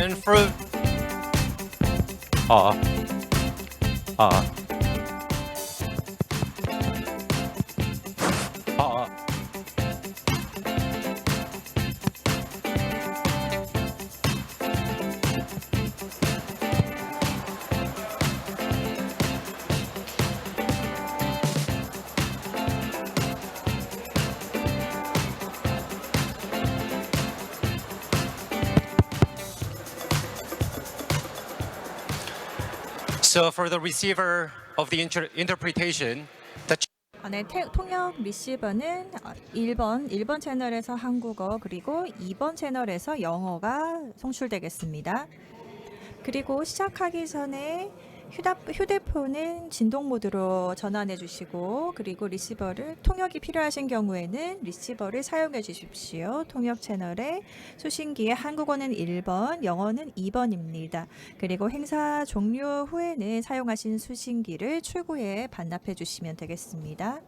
And for uh uh uh So for the receiver of the interpretation, the 네, 통역 리시버는 1번 채널에서 한국어 그리고 2번 채널에서 영어가 송출되겠습니다. 그리고 시작하기 전에 휴대폰은 진동 모드로 전환해 주시고 그리고 리시버를 통역이 필요하신 경우에는 리시버를 사용해 주십시오. 통역 채널에 수신기에 한국어는 1번, 영어는 2번입니다. 그리고 행사 종료 후에는 사용하신 수신기를 출구에 반납해 주시면 되겠습니다.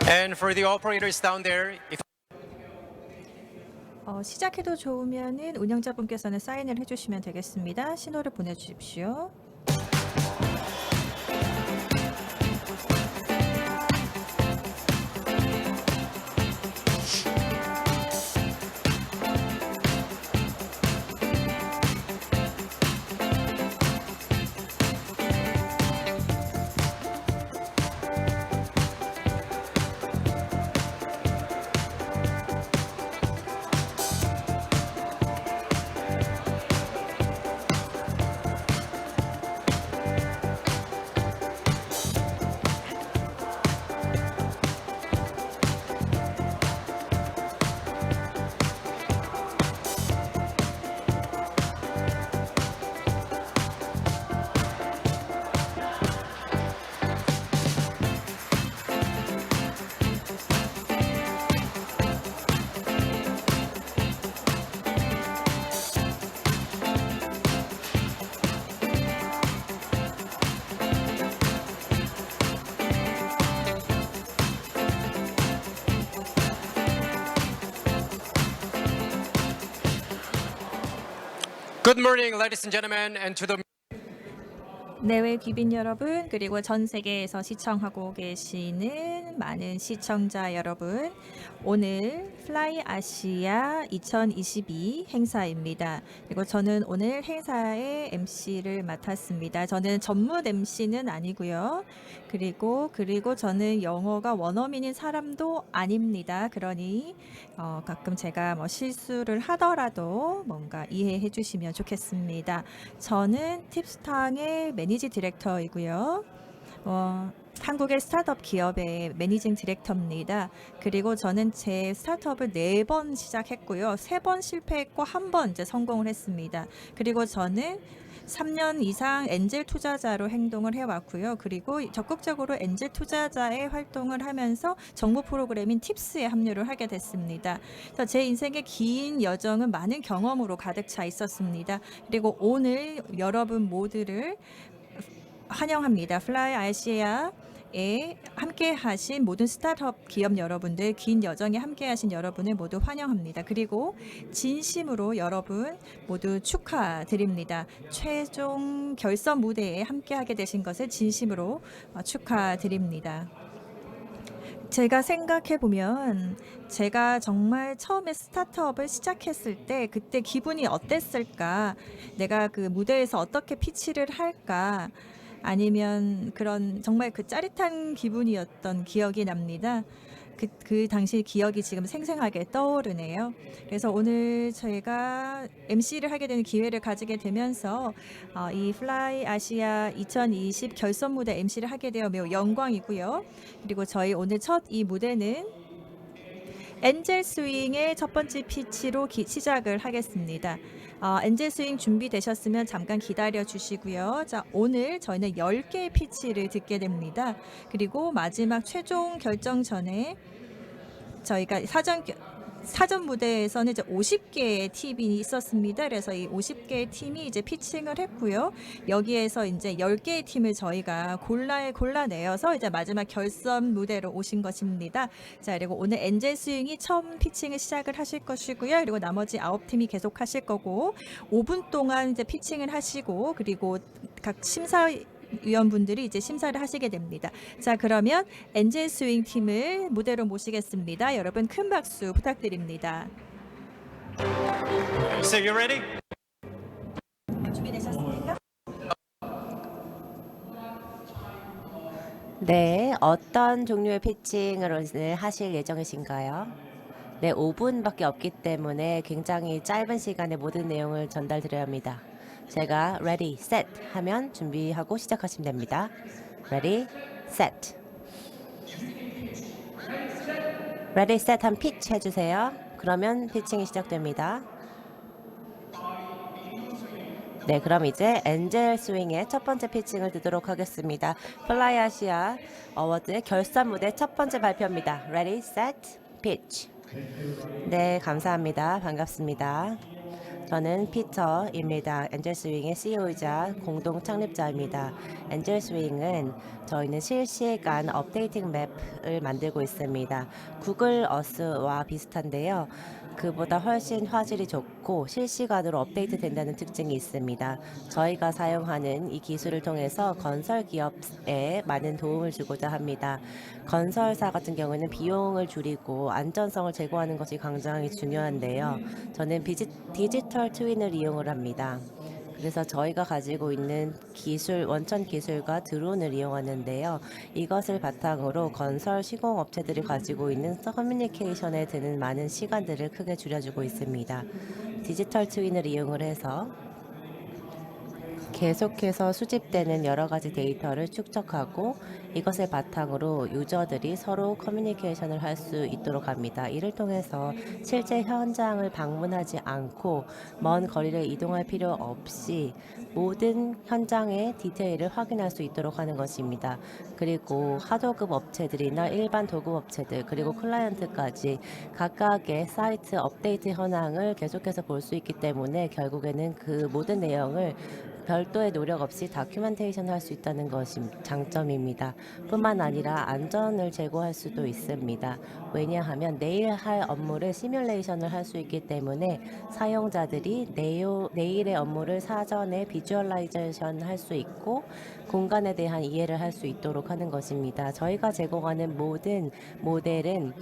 and for the operators down there, if 시작해도 좋으면은 운영자분께서는 사인을 해주시면 되겠습니다. 신호를 보내주십시오. good morning, ladies and gentlemen, and to the 내외 귀빈 여러분 그리고 전 세계에서 시청하고 계시는 많은 시청자 여러분, 오늘 플라이 아시아 2022 행사입니다. 그리고 저는 오늘 행사의 MC를 맡았습니다. 저는 전문 MC는 아니고요. 그리고 저는 영어가 원어민인 사람도 아닙니다. 그러니 가끔 제가 실수를 하더라도 뭔가 이해해 주시면 좋겠습니다. 저는 팁스탕의 매니지 디렉터이고요. 한국의 스타트업 기업의 매니징 디렉터입니다. 그리고 저는 제 스타트업을 4번 시작했고요. 3번 실패했고 1번 이제 성공을 했습니다. 그리고 저는 3년 이상 엔젤 투자자로 행동을 해왔고요. 그리고 적극적으로 엔젤 투자자의 활동을 하면서 정보 프로그램인 팁스에 합류를 하게 됐습니다. 그래서 제 인생의 긴 여정은 많은 경험으로 가득 차 있었습니다. 그리고 오늘 여러분 모두를 환영합니다. 플라이 아시아에 함께 하신 모든 스타트업 기업 여러분들, 긴 여정에 함께 하신 여러분을 모두 환영합니다. 그리고 진심으로 여러분 모두 축하드립니다. 최종 결선 무대에 함께 하게 되신 것을 진심으로 축하드립니다. 제가 생각해 보면 제가 정말 처음에 스타트업을 시작했을 때 그때 기분이 어땠을까? 내가 그 무대에서 어떻게 피치를 할까? 아니면 그런 정말 그 짜릿한 기분이었던 기억이 납니다. 그 당시 기억이 지금 생생하게 떠오르네요. 그래서 오늘 저희가 MC를 하게 되는 기회를 가지게 되면서 이 플라이 아시아 2020 결선 무대 MC를 하게 되어 매우 영광이고요. 그리고 저희 오늘 첫 이 무대는 엔젤 스윙의 첫 번째 피치로 시작을 하겠습니다. 엔젤 스윙 준비되셨으면 잠깐 기다려 주시고요. 자, 오늘 저희는 10개의 피치를 듣게 됩니다. 그리고 마지막 최종 결정 전에 저희가 사전 무대에서는 이제 50개의 팀이 있었습니다. 그래서 이 50개의 팀이 이제 피칭을 했고요. 여기에서 이제 10개의 팀을 저희가 골라내어서 이제 마지막 결선 무대로 오신 것입니다. 자, 그리고 오늘 엔젤 스윙이 처음 피칭을 시작을 하실 것이고요. 그리고 나머지 9팀이 계속 하실 거고 5분 동안 이제 피칭을 하시고 그리고 각 심사위원분들이 이제 심사를 하시게 됩니다. 자, 그러면 엔젤 스윙 팀을 무대로 모시겠습니다. 여러분 큰 박수 부탁드립니다. So you ready? 준비되셨습니까? 네, 어떤 종류의 피칭을 오늘 하실 예정이신가요? 네, 5분밖에 없기 때문에 굉장히 짧은 시간에 모든 내용을 전달드려야 합니다. 제가 ready, set 하면 준비하고 시작하시면 됩니다. ready, set. ready, set 한 피치 해주세요. 그러면 피칭이 시작됩니다. 네, 그럼 이제 엔젤 스윙의 첫 번째 피칭을 듣도록 하겠습니다. 플라이 아시아 어워드의 결선 무대 첫 번째 발표입니다. Ready, set, pitch. 네, 감사합니다. 반갑습니다. 저는 피터입니다. 엔젤 스윙의 CEO이자 공동 창립자입니다. 엔젤 스윙은 저희는 실시간 업데이팅 맵을 만들고 있습니다. 구글 어스와 비슷한데요. 그보다 훨씬 화질이 좋고 실시간으로 업데이트 된다는 특징이 있습니다. 저희가 사용하는 이 기술을 통해서 건설 기업에 많은 도움을 주고자 합니다. 건설사 같은 경우는 비용을 줄이고 안전성을 제고하는 것이 굉장히 중요한데요. 저는 디지털 트윈을 이용을 합니다. 그래서 저희가 가지고 있는 기술, 원천 기술과 드론을 이용하는데요. 이것을 바탕으로 건설 시공업체들이 가지고 있는 커뮤니케이션에 드는 많은 시간들을 크게 줄여주고 있습니다. 디지털 트윈을 이용을 해서 계속해서 수집되는 여러 가지 데이터를 축적하고 이것을 바탕으로 유저들이 서로 커뮤니케이션을 할 수 있도록 합니다. 이를 통해서 실제 현장을 방문하지 않고 먼 거리를 이동할 필요 없이 모든 현장의 디테일을 확인할 수 있도록 하는 것입니다. 그리고 하도급 업체들이나 일반 도급 업체들 그리고 클라이언트까지 각각의 사이트 업데이트 현황을 계속해서 볼 수 있기 때문에 결국에는 그 모든 내용을 별도의 노력 없이 다큐멘테이션 할 수 있다는 것이 장점입니다. 뿐만 아니라 안전을 제고할 수도 있습니다. 왜냐하면 내일 할 업무를 시뮬레이션을 할 수 있기 때문에 사용자들이 내일의 업무를 사전에 비주얼라이제이션 할 수 있고 공간에 대한 이해를 할 수 있도록 하는 것입니다. 저희가 제공하는 모든 모델은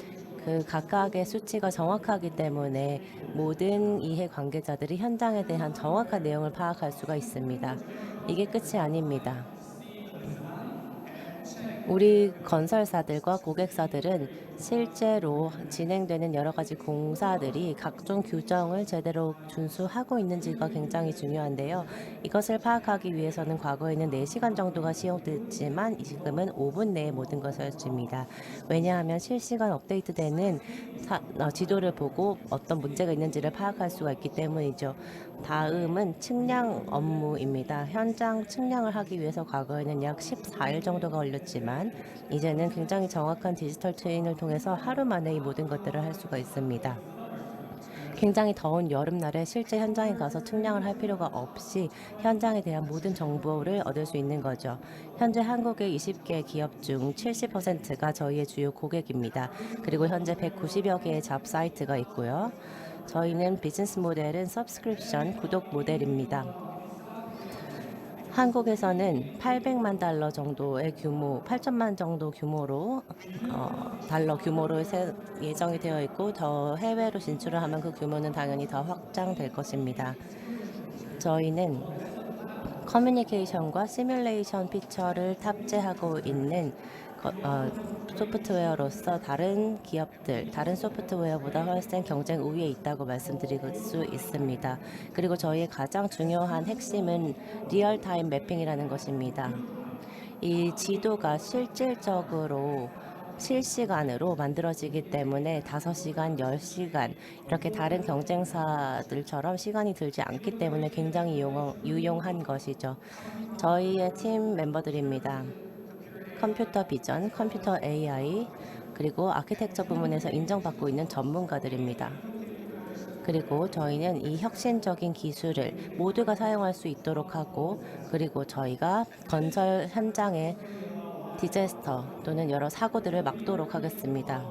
그 각각의 수치가 정확하기 때문에 모든 이해 관계자들이 현장에 대한 정확한 내용을 파악할 수가 있습니다. 이게 끝이 아닙니다. 우리 건설사들과 고객사들은 실제로 진행되는 여러 가지 공사들이 각종 규정을 제대로 준수하고 있는지가 굉장히 중요한데요. 이것을 파악하기 위해서는 과거에는 4시간 정도가 시용됐지만 지금은 5분 내에 모든 것을 할 수 있습니다. 왜냐하면 실시간 업데이트되는 지도를 보고 어떤 문제가 있는지를 파악할 수가 있기 때문이죠. 다음은 측량 업무입니다. 현장 측량을 하기 위해서 과거에는 약 14일 정도가 걸렸지만 이제는 굉장히 정확한 디지털 트윈을 통해서 하루 만에 이 모든 것들을 할 수가 있습니다. 굉장히 더운 여름날에 실제 현장에 가서 측량을 할 필요가 없이 현장에 대한 모든 정보를 얻을 수 있는 거죠. 현재 한국의 20개 기업 중 70%가 저희의 주요 고객입니다. 그리고 현재 190여 개의 잡 사이트가 있고요. 저희는 비즈니스 모델은 서브스크립션 구독 모델입니다. 한국에서는 800만 달러 정도의 규모, 8천만 정도 규모로 달러 규모로 예정이 되어 있고 더 해외로 진출을 하면 그 규모는 당연히 더 확장될 것입니다. 저희는 커뮤니케이션과 시뮬레이션 피처를 탑재하고 있는 소프트웨어로서 다른 기업들, 다른 소프트웨어보다 훨씬 경쟁 우위에 있다고 말씀드릴 수 있습니다. 그리고 저희의 가장 중요한 핵심은 리얼타임 매핑이라는 것입니다. 이 지도가 실질적으로 실시간으로 만들어지기 때문에 5시간, 10시간 이렇게 다른 경쟁사들처럼 시간이 들지 않기 때문에 굉장히 유용한 것이죠. 저희의 팀 멤버들입니다. 컴퓨터 비전, 컴퓨터 AI, 그리고 아키텍처 부문에서 인정받고 있는 전문가들입니다. 그리고 저희는 이 혁신적인 기술을 모두가 사용할 수 있도록 하고, 그리고 저희가 건설 현장에 디자스터 또는 여러 사고들을 막도록 하겠습니다.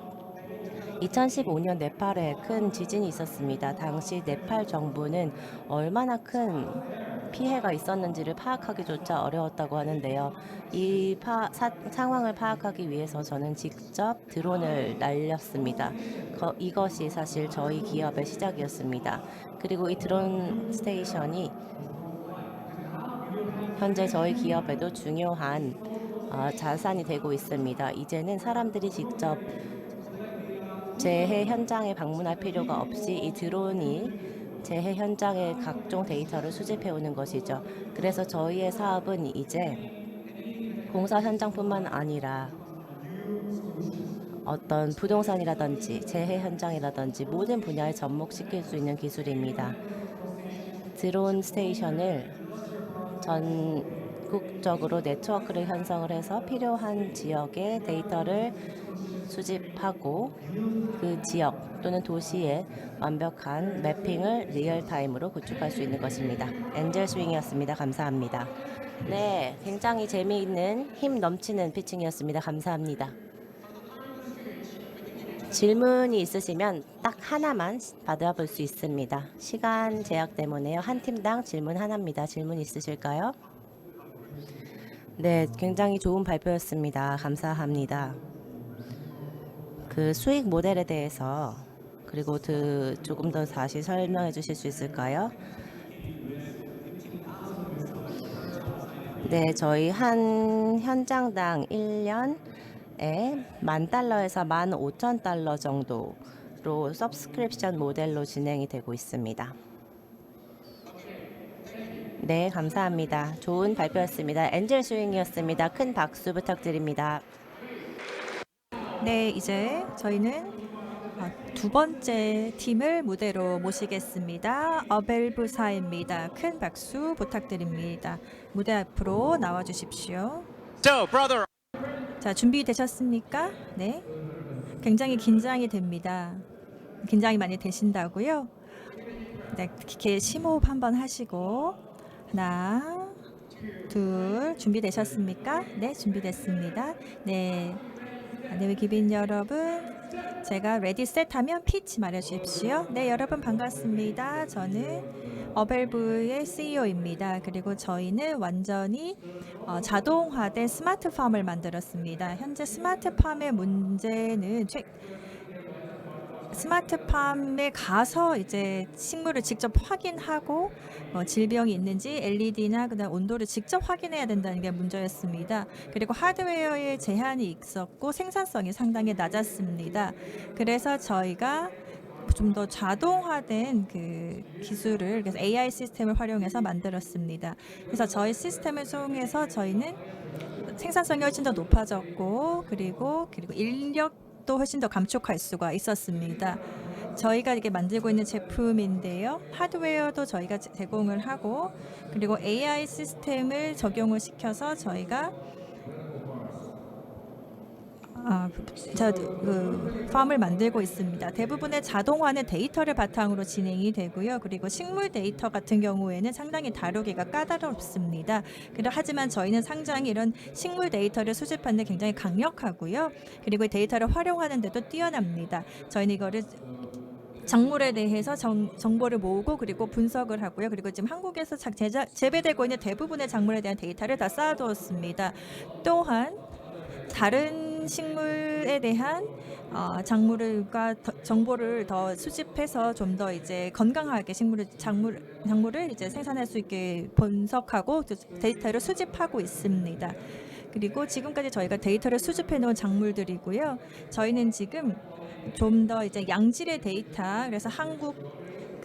2015년 네팔에 큰 지진이 있었습니다. 당시 네팔 정부는 얼마나 큰 피해가 있었는지를 파악하기조차 어려웠다고 하는데요. 이 상황을 파악하기 위해서 저는 직접 드론을 날렸습니다. 이것이 사실 저희 기업의 시작이었습니다. 그리고 이 드론 스테이션이 현재 저희 기업에도 중요한 자산이 되고 있습니다. 이제는 사람들이 직접 재해 현장에 방문할 필요가 없이 이 드론이 재해 현장의 각종 데이터를 수집해 오는 것이죠. 그래서 저희의 사업은 이제 공사 현장뿐만 아니라 어떤 부동산이라든지 재해 현장이라든지 모든 분야에 접목시킬 수 있는 기술입니다. 드론 스테이션을 전국적으로 네트워크를 형성을 해서 필요한 지역의 데이터를 수집하고 그 지역 또는 도시의 완벽한 매핑을 리얼타임으로 구축할 수 있는 것입니다. 엔젤 스윙이었습니다. 감사합니다. 네, 굉장히 재미있는 힘 넘치는 피칭이었습니다. 감사합니다. 질문이 있으시면 딱 하나만 받아볼 수 있습니다. 시간 제약 때문에요. 한 팀당 질문 하나입니다. 질문 있으실까요? 네, 굉장히 좋은 발표였습니다. 감사합니다. 그 수익 모델에 대해서 그리고 조금 더 다시 설명해 주실 수 있을까요? 네, 저희 한 현장당 1년에 $10,000에서 $15,000 정도로 서브스크립션 모델로 진행이 되고 있습니다. 네, 감사합니다. 좋은 발표였습니다. 엔젤 스윙이었습니다. 큰 박수 부탁드립니다. 네, 이제 저희는 두 번째 팀을 무대로 모시겠습니다. 어벨부사입니다. 큰 박수 부탁드립니다. 무대 앞으로 나와 주십시오. So, brother, 자, 준비되셨습니까? 네. 굉장히 긴장이 됩니다. 긴장이 많이 되신다고요? 네, 이렇게 심호흡 한번 하시고 하나, 둘, 준비되셨습니까? 네, 준비됐습니다. 네. 네, 기빈 여러분, 제가 레디 셋 하면 피치 말해주십시오. 네, 여러분 반갑습니다. 저는 어벨브의 CEO입니다. 그리고 저희는 완전히 자동화된 스마트팜을 만들었습니다. 현재 스마트팜의 문제는 스마트팜에 가서 이제 식물을 직접 확인하고 질병이 있는지 LED나 그다음 온도를 직접 확인해야 된다는 게 문제였습니다. 그리고 하드웨어에 제한이 있었고 생산성이 상당히 낮았습니다. 그래서 저희가 좀 더 자동화된 그 기술을 그래서 AI 시스템을 활용해서 만들었습니다. 그래서 저희 시스템을 통해서 저희는 생산성이 훨씬 더 높아졌고 그리고 인력도 훨씬 더 감축할 수가 있었습니다. 저희가 이렇게 만들고 있는 제품인데요. 하드웨어도 저희가 제공을 하고 그리고 AI 시스템을 적용을 시켜서 저희가 팜을 만들고 있습니다. 대부분의 자동화는 데이터를 바탕으로 진행이 되고요. 그리고 식물 데이터 같은 경우에는 상당히 다루기가 까다롭습니다. 하지만 저희는 상당히 이런 식물 데이터를 수집하는 데 굉장히 강력하고요. 그리고 데이터를 활용하는 데도 뛰어납니다. 저희는 이거를 작물에 대해서 정보를 모으고 그리고 분석을 하고요. 그리고 지금 한국에서 재배되고 있는 대부분의 작물에 대한 데이터를 다 쌓아두었습니다. 또한 다른 식물에 대한 작물과 정보를 더 수집해서 좀 더 이제 건강하게 작물을 이제 생산할 수 있게 분석하고 데이터를 수집하고 있습니다. 그리고 지금까지 저희가 데이터를 수집해 놓은 작물들이고요. 저희는 지금 좀 더 이제 양질의 데이터, 그래서 한국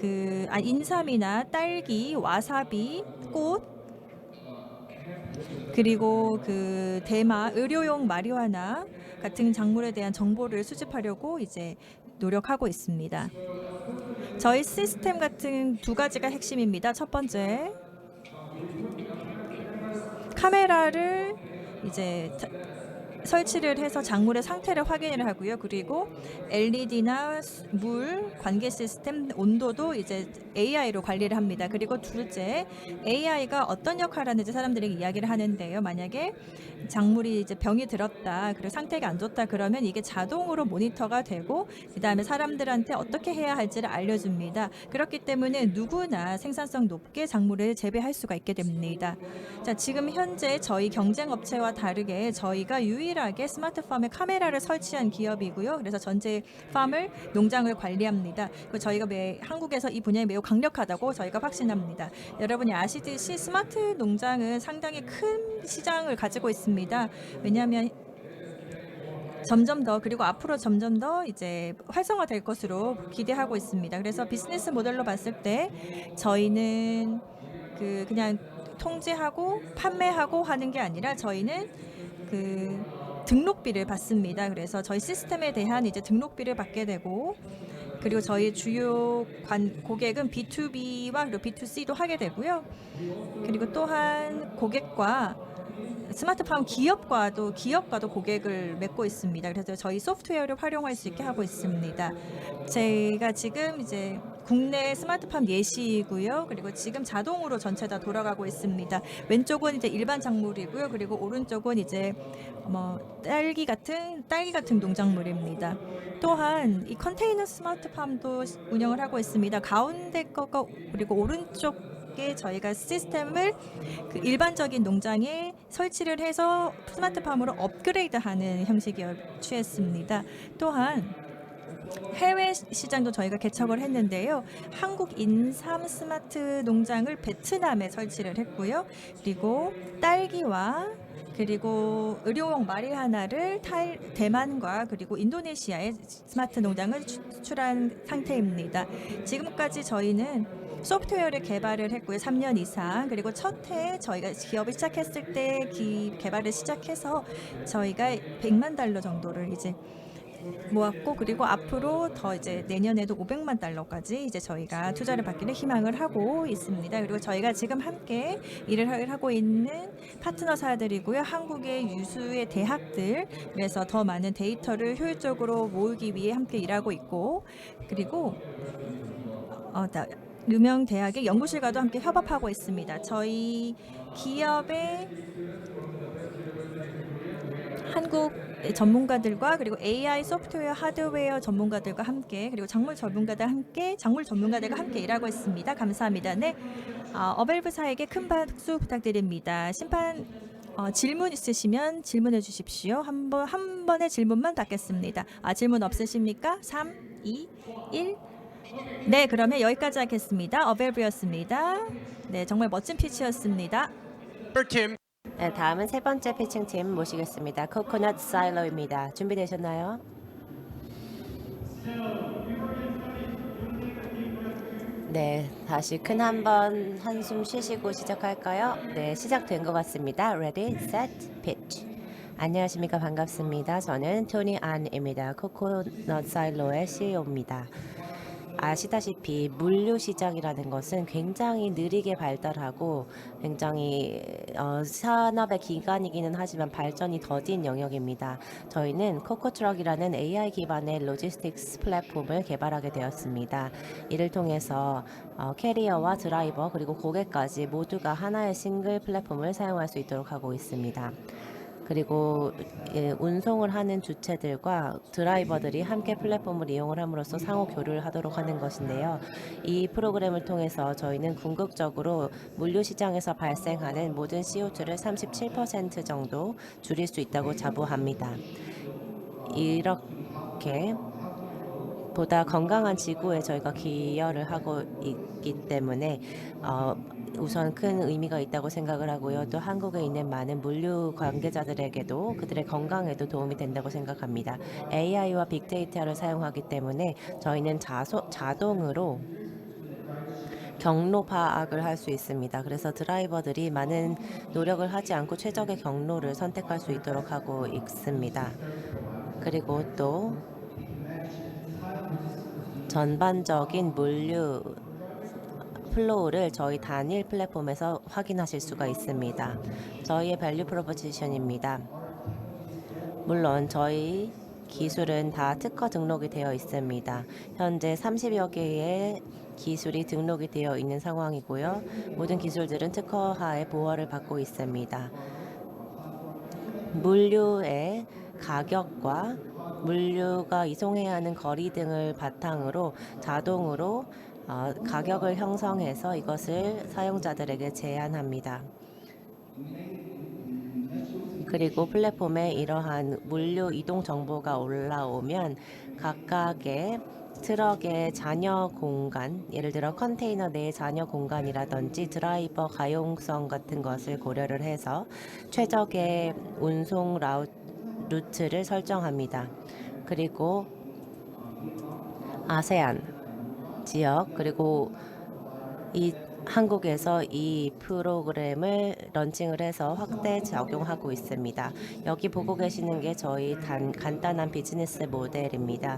인삼이나 딸기, 와사비, 꽃, 그리고 대마, 의료용 마리화나 같은 작물에 대한 정보를 수집하려고 이제 노력하고 있습니다. 저희 시스템 같은 두 가지가 핵심입니다. 첫 번째, 카메라를 이제 설치를 해서 작물의 상태를 확인을 하고요. 그리고 LED나 물, 관계 시스템, 온도도 이제 AI로 관리를 합니다. 그리고 둘째, AI가 어떤 역할을 하는지 사람들에게 이야기를 하는데요. 만약에 작물이 이제 병이 들었다, 그리고 상태가 안 좋다 그러면 이게 자동으로 모니터가 되고 그다음에 사람들한테 어떻게 해야 할지를 알려줍니다. 그렇기 때문에 누구나 생산성 높게 작물을 재배할 수가 있게 됩니다. 자, 지금 현재 저희 경쟁 업체와 다르게 저희가 유일하게 스마트팜에 카메라를 설치한 기업이고요. 그래서 전체 팜을 농장을 관리합니다. 그리고 저희가 한국에서 이 분야에 매우 강력하다고 저희가 확신합니다. 여러분이 아시듯이 스마트 농장은 상당히 큰 시장을 가지고 있습니다. 왜냐하면 점점 더, 그리고 앞으로 점점 더 이제 활성화될 것으로 기대하고 있습니다. 그래서 비즈니스 모델로 봤을 때 저희는 그냥 통제하고 판매하고 하는 게 아니라 저희는 등록비를 받습니다. 그래서 저희 시스템에 대한 이제 등록비를 받게 되고, 그리고 저희 주요 고객은 B2B와 그리고 B2C도 하게 되고요. 그리고 또한 고객과 스마트팜 기업과도 고객을 맺고 있습니다. 그래서 저희 소프트웨어를 활용할 수 있게 하고 있습니다. 제가 지금 이제 국내 스마트팜 예시이고요. 그리고 지금 자동으로 전체 다 돌아가고 있습니다. 왼쪽은 이제 일반 작물이고요. 그리고 오른쪽은 이제 딸기 같은 농작물입니다. 또한 이 컨테이너 스마트팜도 운영을 하고 있습니다. 가운데 거가 그리고 오른쪽 저희가 시스템을 일반적인 농장에 설치를 해서 스마트팜으로 업그레이드하는 형식을 취했습니다. 또한 해외 시장도 저희가 개척을 했는데요. 한국 인삼 스마트 농장을 베트남에 설치를 했고요. 그리고 딸기와 그리고 의료용 마리화나를 대만과 그리고 인도네시아에 스마트 농장을 수출한 상태입니다. 지금까지 저희는 소프트웨어를 개발을 했고요. 3년 이상. 그리고 첫 해 저희가 기업을 시작했을 때 개발을 시작해서 저희가 100만 달러 정도를 이제 모았고, 그리고 앞으로 더 이제 내년에도 500만 달러까지 이제 저희가 투자를 받기를 희망을 하고 있습니다. 그리고 저희가 지금 함께 일을 하고 있는 파트너사들이고요. 한국의 유수의 대학들, 그래서 더 많은 데이터를 효율적으로 모으기 위해 함께 일하고 있고, 그리고 유명 대학의 연구실과도 함께 협업하고 있습니다. 저희 기업의 한국 전문가들과 그리고 AI 소프트웨어 하드웨어 전문가들과 함께, 그리고 작물 전문가들과 함께 일하고 있습니다. 감사합니다. 네, 어벨브사에게 큰 박수 부탁드립니다. 질문 있으시면 질문해 주십시오. 한 번의 질문만 받겠습니다. 질문 없으십니까? 3, 2, 1. 네, 그러면 여기까지 하겠습니다. 어벨브였습니다. 네, 정말 멋진 피치였습니다. Team. 네, 다음은 세 번째 피칭팀 모시겠습니다. 코코넛 사일로입니다. 준비되셨나요? 네, 다시 큰 한숨 쉬시고 시작할까요? 네, 시작된 것 같습니다. Ready, set, pitch. 안녕하십니까, 반갑습니다. 저는 토니 안입니다. 코코넛 사일로의 CEO입니다. 아시다시피 물류 시장이라는 것은 굉장히 느리게 발달하고 굉장히 산업의 기관이기는 하지만 발전이 더딘 영역입니다. 저희는 코코트럭이라는 AI 기반의 로지스틱스 플랫폼을 개발하게 되었습니다. 이를 통해서 캐리어와 드라이버 그리고 고객까지 모두가 하나의 싱글 플랫폼을 사용할 수 있도록 하고 있습니다. 그리고 운송을 하는 주체들과 드라이버들이 함께 플랫폼을 이용을 함으로써 상호 교류를 하도록 하는 것인데요. 이 프로그램을 통해서 저희는 궁극적으로 물류 시장에서 발생하는 모든 CO2를 37% 정도 줄일 수 있다고 자부합니다. 이렇게 보다 건강한 지구에 저희가 기여를 하고 있기 때문에 우선 큰 의미가 있다고 생각을 하고요. 또 한국에 있는 많은 물류 관계자들에게도 그들의 건강에도 도움이 된다고 생각합니다. AI와 빅데이터를 사용하기 때문에 저희는 자동으로 경로 파악을 할 수 있습니다. 그래서 드라이버들이 많은 노력을 하지 않고 최적의 경로를 선택할 수 있도록 하고 있습니다. 그리고 또 전반적인 물류 플로우를 저희 단일 플랫폼에서 확인하실 수가 있습니다. 저희의 밸류 프로포지션입니다. 물론 저희 기술은 다 특허 등록이 되어 있습니다. 현재 30여 개의 기술이 등록이 되어 있는 상황이고요. 모든 기술들은 특허하에 보호를 받고 있습니다. 물류의 가격과 물류가 이송해야 하는 거리 등을 바탕으로 자동으로 가격을 형성해서 이것을 사용자들에게 제안합니다. 그리고 플랫폼에 이러한 물류 이동 정보가 올라오면 각각의 트럭의 잔여 공간, 예를 들어 컨테이너 내의 잔여 공간이라든지 드라이버 가용성 같은 것을 고려를 해서 최적의 운송 루트를 설정합니다. 그리고 아세안 지역 그리고 한국에서 이 프로그램을 런칭을 해서 확대 적용하고 있습니다. 여기 보고 계시는 게 저희 간단한 비즈니스 모델입니다.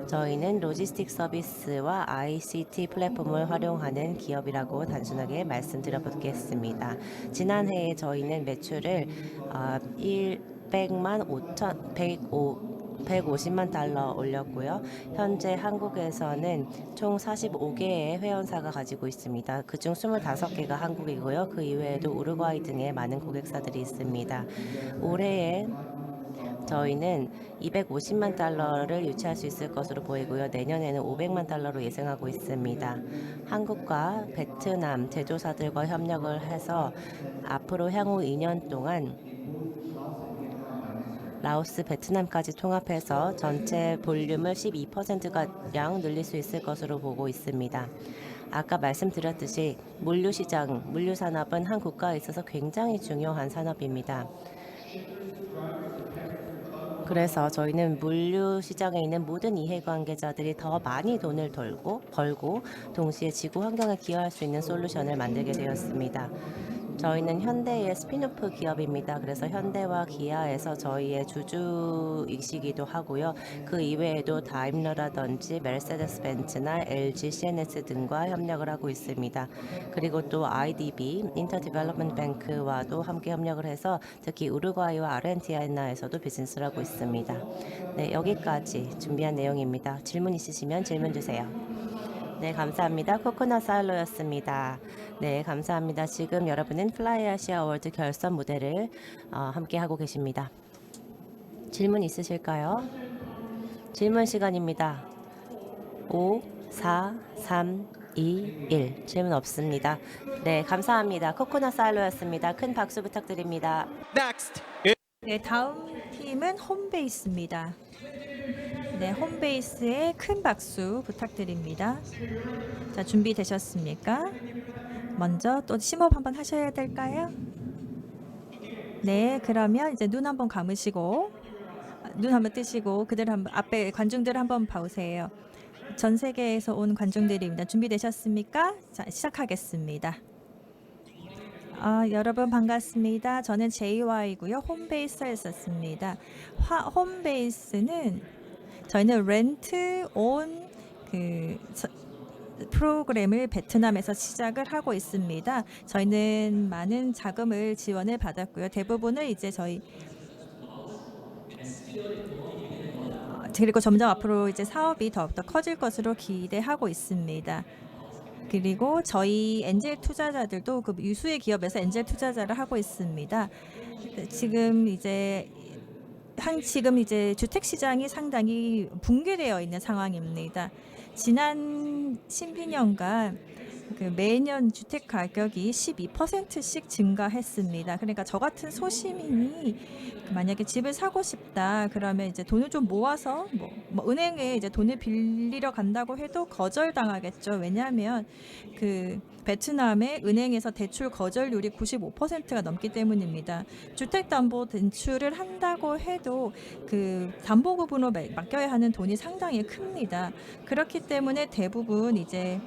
저희는 로지스틱 서비스와 ICT 플랫폼을 활용하는 기업이라고 단순하게 말씀드려 보겠습니다. 지난해에 저희는 매출을 150만 달러 올렸고요. 현재 한국에서는 총 45개의 회원사가 가지고 있습니다. 그중 25개가 한국이고요. 그 이외에도 우루과이 등의 많은 고객사들이 있습니다. 올해에 저희는 250만 달러를 유치할 수 있을 것으로 보이고요. 내년에는 500만 달러로 예상하고 있습니다. 한국과 베트남 제조사들과 협력을 해서 앞으로 향후 2년 동안 라오스, 베트남까지 통합해서 전체 볼륨을 12%가량 늘릴 수 있을 것으로 보고 있습니다. 아까 말씀드렸듯이 물류시장, 물류산업은 한 국가에 있어서 굉장히 중요한 산업입니다. 그래서 저희는 물류 시장에 있는 모든 이해관계자들이 더 많이 돈을 벌고 동시에 지구 환경에 기여할 수 있는 솔루션을 만들게 되었습니다. 저희는 현대의 스핀오프 기업입니다. 그래서 현대와 기아에서 저희의 주주이시기도 하고요. 그 이외에도 다임러라든지 메르세데스 벤츠나 LG CNS 등과 협력을 하고 있습니다. 그리고 또 IDB 인터 디벨롭먼트 뱅크와도 함께 협력을 해서 특히 우루과이와 아르헨티나에서도 비즈니스를 하고 있습니다. 네, 여기까지 준비한 내용입니다. 질문 있으시면 질문 주세요. 네, 감사합니다. 코코넛 사일로였습니다. 네, 감사합니다. 지금 여러분은 플라이 아시아 월드 결선 무대를 함께 하고 계십니다. 질문 있으실까요? 질문 시간입니다. 5, 4, 3, 2, 1. 질문 없습니다. 네, 감사합니다. 코코넛 사일로였습니다. 큰 박수 부탁드립니다. Next. 네, 다음 팀은 홈베이스입니다. 네, 홈베이스에 큰 박수 부탁드립니다. 자, 준비되셨습니까? 먼저 또 심호흡 한번 하셔야 될까요? 네, 그러면 이제 눈 한번 감으시고 눈 한번 뜨시고 그들 한번 앞에 관중들 한번 봐보세요. 전 세계에서 온 관중들입니다. 준비되셨습니까? 자, 시작하겠습니다. 여러분 반갑습니다. 저는 JY고요. 홈베이스에 있었습니다. 홈베이스는 저희는 렌트 온 프로그램을 베트남에서 시작을 하고 있습니다. 저희는 많은 자금을 지원을 받았고요. 대부분을 이제 저희 그리고 점점 앞으로 이제 사업이 더욱더 커질 것으로 기대하고 있습니다. 그리고 저희 엔젤 투자자들도 그 유수의 기업에서 엔젤 투자자를 하고 있습니다. 지금 이제 주택 시장이 상당히 붕괴되어 있는 상황입니다. 지난 12년간 그 매년 주택 가격이 12%씩 증가했습니다. 그러니까 저 같은 소시민이 만약에 집을 사고 싶다 그러면 이제 돈을 좀 모아서 뭐 은행에 이제 돈을 빌리러 간다고 해도 거절당하겠죠. 왜냐하면 그 베트남의 은행에서 대출 거절률이 95%가 넘기 때문입니다. 주택담보대출을 한다고 해도 그 담보급으로 맡겨야 하는 돈이 상당히 큽니다. 그렇기 때문에 대부분 이제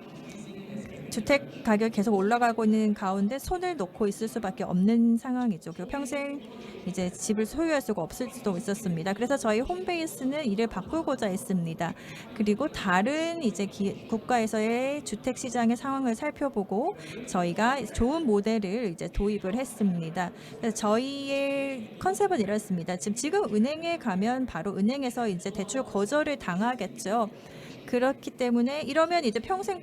주택 가격이 계속 올라가고 있는 가운데 손을 놓고 있을 수밖에 없는 상황이죠. 그리고 평생 이제 집을 소유할 수가 없을 수도 있었습니다. 그래서 저희 홈베이스는 이를 바꾸고자 했습니다. 그리고 다른 이제 국가에서의 주택 시장의 상황을 살펴보고 저희가 좋은 모델을 이제 도입을 했습니다. 그래서 저희의 컨셉은 이렇습니다. 지금 은행에 가면 바로 은행에서 이제 대출 거절을 당하겠죠. 그렇기 때문에 이러면 이제 평생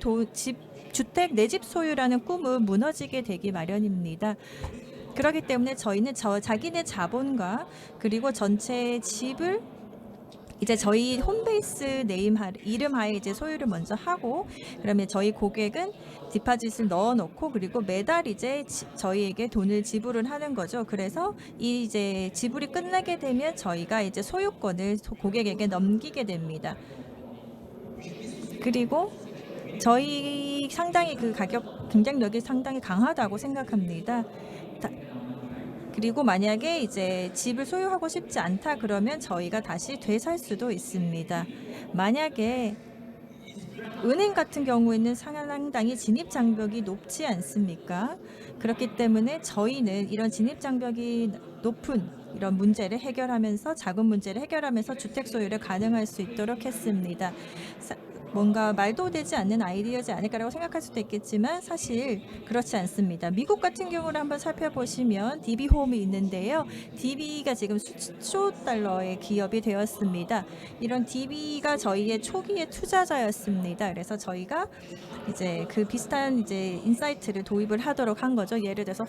주택 내 집 소유라는 꿈은 무너지게 되기 마련입니다. 그렇기 때문에 저희는 자기네 자본과 그리고 전체 집을 이제 저희 홈베이스 이름 하에 이제 소유를 먼저 하고 그러면 저희 고객은 디파짓을 넣어놓고 그리고 매달 이제 저희에게 돈을 지불을 하는 거죠. 그래서 이 이제 지불이 끝나게 되면 저희가 이제 소유권을 고객에게 넘기게 됩니다. 그리고 저희 상당히 그 가격 경쟁력이 상당히 강하다고 생각합니다. 그리고 만약에 이제 집을 소유하고 싶지 않다 그러면 저희가 다시 되살 수도 있습니다. 만약에 은행 같은 경우에는 상당히 진입 장벽이 높지 않습니까? 그렇기 때문에 저희는 이런 진입 장벽이 높은 이런 문제를 해결하면서 자금 문제를 해결하면서 주택 소유를 가능할 수 있도록 했습니다. 뭔가 말도 되지 않는 아이디어지 않을까라고 생각할 수도 있겠지만 사실 그렇지 않습니다. 미국 같은 경우를 한번 살펴보시면 DB홈이 있는데요. DB가 지금 수조 달러의 기업이 되었습니다. 이런 DB가 저희의 초기의 투자자였습니다. 그래서 저희가 이제 그 비슷한 이제 인사이트를 도입을 하도록 한 거죠. 예를 들어서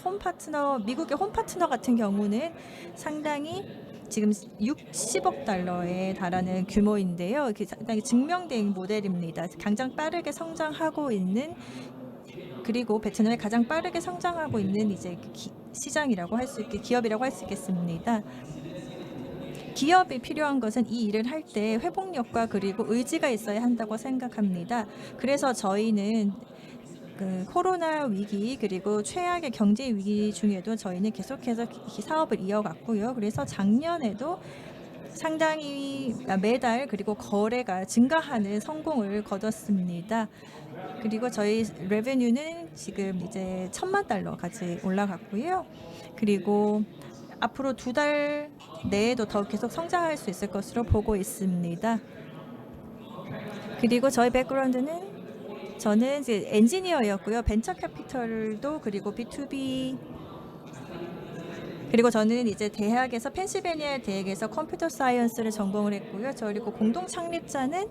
미국의 홈파트너 같은 경우는 상당히 지금 60억 달러에 달하는 규모인데요. 상당히 증명된 모델입니다. 가장 빠르게 성장하고 있는 그리고 베트남에 가장 빠르게 성장하고 있는 이제 시장이라고 할 수 기업이라고 할 수 있겠습니다. 기업이 필요한 것은 이 일을 할 때 회복력과 그리고 의지가 있어야 한다고 생각합니다. 그래서 저희는 그 코로나 위기 그리고 최악의 경제 위기 중에도 저희는 계속해서 사업을 이어갔고요. 그래서 작년에도 상당히 매달 그리고 거래가 증가하는 성공을 거뒀습니다. 그리고 저희 레베뉴는 지금 이제 1,000만 달러까지 올라갔고요. 그리고 앞으로 2달 내에도 더 계속 성장할 수 있을 것으로 보고 있습니다. 그리고 저희 백그라운드는 저는 이제 엔지니어였고요. 벤처 캐피털도 그리고 B2B 그리고 저는 이제 대학에서 펜실베니아 대학에서 컴퓨터 사이언스를 전공을 했고요. 그리고 공동 창립자는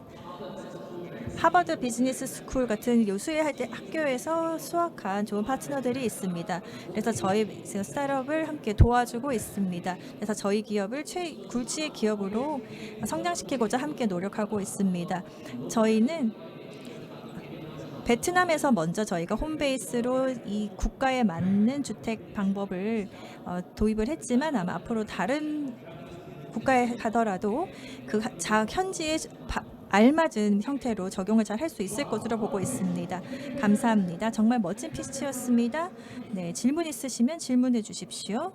하버드 비즈니스 스쿨 같은 요수의 학교에서 수학한 좋은 파트너들이 있습니다. 그래서 저희 스타트업을 함께 도와주고 있습니다. 그래서 저희 기업을 굴지의 기업으로 성장시키고자 함께 노력하고 있습니다. 저희는 베트남에서 먼저 저희가 홈베이스로 이 국가에 맞는 주택 방법을 도입을 했지만 아마 앞으로 다른 국가에 가더라도 그 현지에 알맞은 형태로 적용을 잘 할 수 있을 것으로 보고 있습니다. 감사합니다. 정말 멋진 피치였습니다. 네, 질문 있으시면 질문해 주십시오.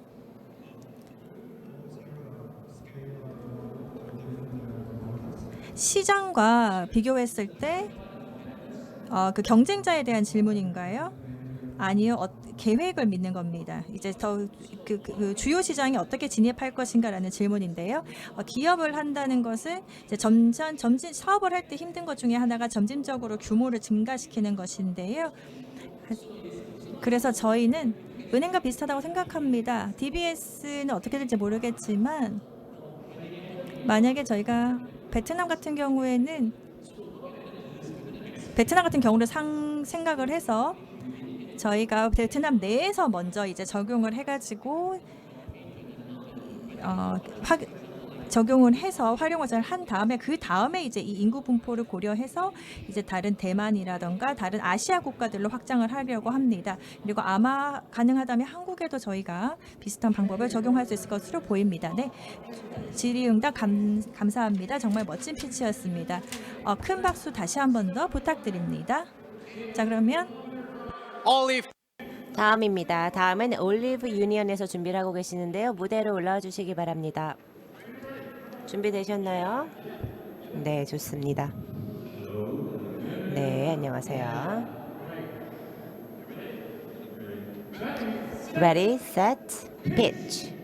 시장과 비교했을 때 그 경쟁자에 대한 질문인가요? 아니요, 계획을 믿는 겁니다. 이제 더 그 주요 시장에 어떻게 진입할 것인가라는 질문인데요. 기업을 한다는 것은 이제 점진 사업을 할 때 힘든 것 중에 하나가 점진적으로 규모를 증가시키는 것인데요. 그래서 저희는 은행과 비슷하다고 생각합니다. DBS는 어떻게 될지 모르겠지만 만약에 저희가 베트남 같은 경우를 생각을 해서 저희가 베트남 내에서 먼저 이제 적용을 해가지고 적용을 해서 활용을 한 다음에 그 다음에 이제 이 인구 분포를 고려해서 이제 다른 대만이라던가 다른 아시아 국가들로 확장을 하려고 합니다. 그리고 아마 가능하다면 한국에도 저희가 비슷한 방법을 적용할 수 있을 것으로 보입니다. 네, 질의응답 감사합니다. 정말 멋진 피치였습니다. 큰 박수 다시 한 번 더 부탁드립니다. 자, 그러면 Olive 다음입니다. 다음은 올리브 유니언에서 준비를 하고 계시는데요. 무대로 올라와 주시기 바랍니다. 준비되셨나요? 네, 좋습니다. 네, 안녕하세요. Ready, set, pitch.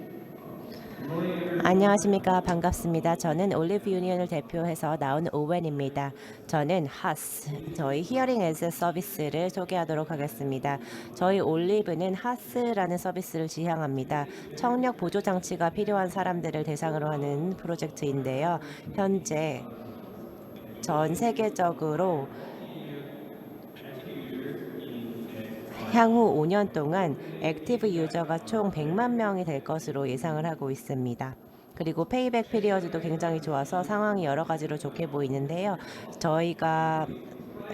안녕하십니까. 반갑습니다. 저는 올리브 유니언을 대표해서 나온 오웬입니다. 저는 하스, 저희 히어링 에셋 서비스를 소개하도록 하겠습니다. 저희 올리브는 하스라는 서비스를 지향합니다. 청력 보조 장치가 필요한 사람들을 대상으로 하는 프로젝트인데요. 현재 전 세계적으로 향후 5년 동안 액티브 유저가 총 100만 명이 될 것으로 예상을 하고 있습니다. 그리고 페이백 피리어드도 굉장히 좋아서 상황이 여러 가지로 좋게 보이는데요. 저희가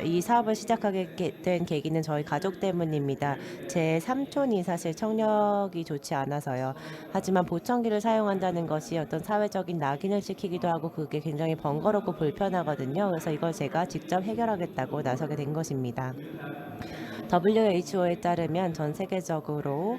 이 사업을 시작하게 된 계기는 저희 가족 때문입니다. 제 삼촌이 사실 청력이 좋지 않아서요. 하지만 보청기를 사용한다는 것이 어떤 사회적인 낙인을 시키기도 하고 그게 굉장히 번거롭고 불편하거든요. 그래서 이걸 제가 직접 해결하겠다고 나서게 된 것입니다. WHO에 따르면 전 세계적으로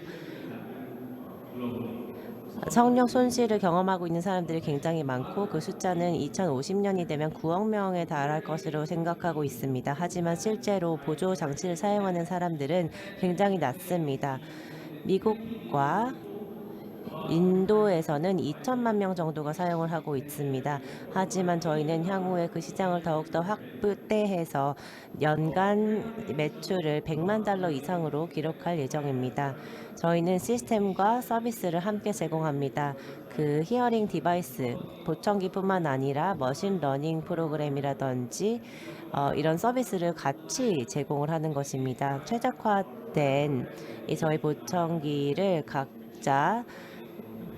청력 손실을 경험하고 있는 사람들이 굉장히 많고 그 숫자는 2050년이 되면 9억 명에 달할 것으로 생각하고 있습니다. 하지만 실제로 보조 장치를 사용하는 사람들은 굉장히 낮습니다. 미국과 인도에서는 2천만 명 정도가 사용을 하고 있습니다. 하지만 저희는 향후에 그 시장을 더욱더 확대해서 연간 매출을 100만 달러 이상으로 기록할 예정입니다. 저희는 시스템과 서비스를 함께 제공합니다. 그 히어링 디바이스, 보청기뿐만 아니라 머신 러닝 프로그램이라든지 이런 서비스를 같이 제공을 하는 것입니다. 최적화된 이 저희 보청기를 각자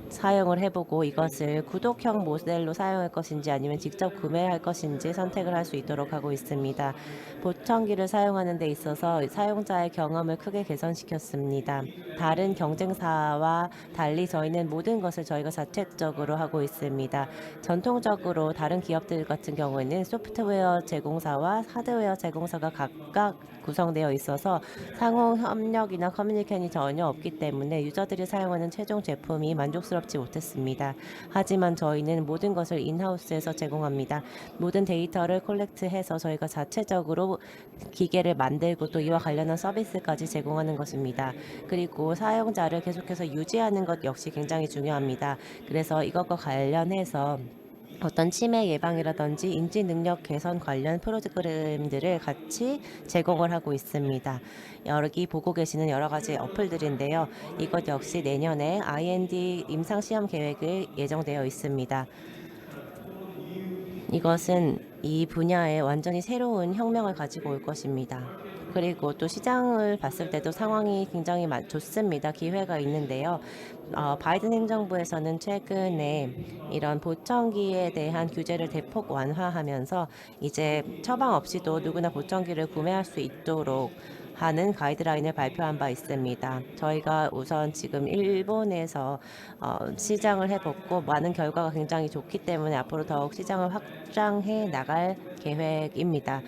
사용을 해보고 이것을 구독형 모델로 사용할 것인지 아니면 직접 구매할 것인지 선택을 할 수 있도록 하고 있습니다. 보청기를 사용하는 데 있어서 사용자의 경험을 크게 개선시켰습니다. 다른 경쟁사와 달리 저희는 모든 것을 저희가 자체적으로 하고 있습니다. 전통적으로 다른 기업들 같은 경우에는 소프트웨어 제공사와 하드웨어 제공사가 각각 구성되어 있어서 상호 협력이나 커뮤니케이션이 전혀 없기 때문에 유저들이 사용하는 최종 제품이 만족스럽지 못했습니다. 하지만 저희는 모든 것을 인하우스에서 제공합니다. 모든 데이터를 콜렉트해서 저희가 자체적으로 기계를 만들고 또 이와 관련한 서비스까지 제공하는 것입니다. 그리고 사용자를 계속해서 유지하는 것 역시 굉장히 중요합니다. 그래서 이것과 관련해서 어떤 치매 예방이라든지 인지 능력 개선 관련 프로그램들을 같이 제공을 하고 있습니다. 여기 보고 계시는 여러 가지 어플들인데요. 이것 역시 내년에 IND 임상 시험 계획이 예정되어 있습니다. 이것은 이 분야에 완전히 새로운 혁명을 가지고 올 것입니다. 그리고 또 시장을 봤을 때도 상황이 굉장히 좋습니다. 기회가 있는데요. 바이든 행정부에서는 최근에 이런 보청기에 대한 규제를 대폭 완화하면서 이제 처방 없이도 누구나 보청기를 구매할 수 있도록 하는 가이드라인을 발표한 바 있습니다. 저희가 우선 지금 일본에서 시장을 해봤고 많은 결과가 굉장히 좋기 때문에 앞으로 더욱 시장을 확장해 나갈 계획입니다.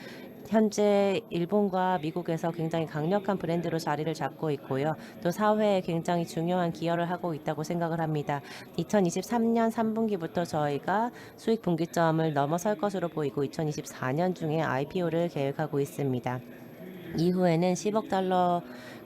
현재 일본과 미국에서 굉장히 강력한 브랜드로 자리를 잡고 있고요. 또 사회에 굉장히 중요한 기여를 하고 있다고 생각을 합니다. 2023년 3분기부터 저희가 수익 분기점을 넘어설 것으로 보이고 2024년 중에 IPO를 계획하고 있습니다. 이후에는 10억 달러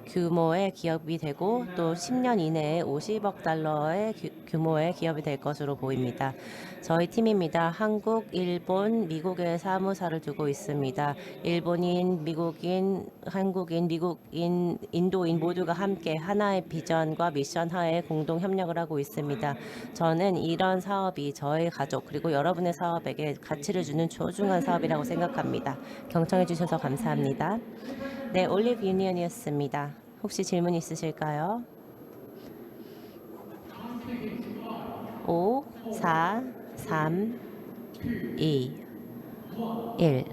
규모의 기업이 되고 또 10년 이내에 50억 달러의 규모의 기업이 될 것으로 보입니다. 저희 팀입니다. 한국, 일본, 미국에 사무사를 두고 있습니다. 일본인, 미국인, 한국인, 미국인, 인도인 모두가 함께 하나의 비전과 미션 하에 공동 협력을 하고 있습니다. 저는 이런 사업이 저의 가족 그리고 여러분의 사업에게 가치를 주는 소중한 사업이라고 생각합니다. 경청해 주셔서 감사합니다. 네, 올리브 유니언이었습니다. 혹시 질문 있으실까요? 5, 4, 3, 2, 1.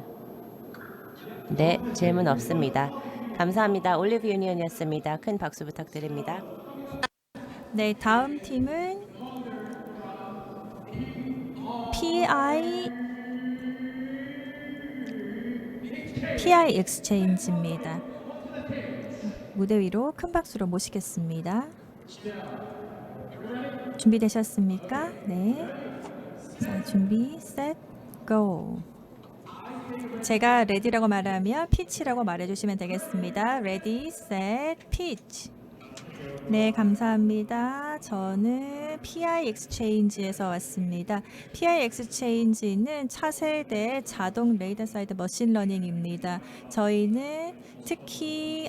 네, 질문 없습니다. 감사합니다. 올리브 유니언이었습니다. 큰 박수 부탁드립니다. 네, 다음 팀은 PI 엑스체인지입니다. 무대 위로 큰 박수로 모시겠습니다. 준비되셨습니까? 네. 자, 준비, 셋, 고. 제가 레디라고 말하면 피치라고 말해주시면 되겠습니다. 레디, 셋, 피치. 네, 감사합니다. 저는 PI 엑스체인지에서 왔습니다. PI 엑스체인지는 차세대 자동 레이더 사이드 머신러닝입니다. 저희는 특히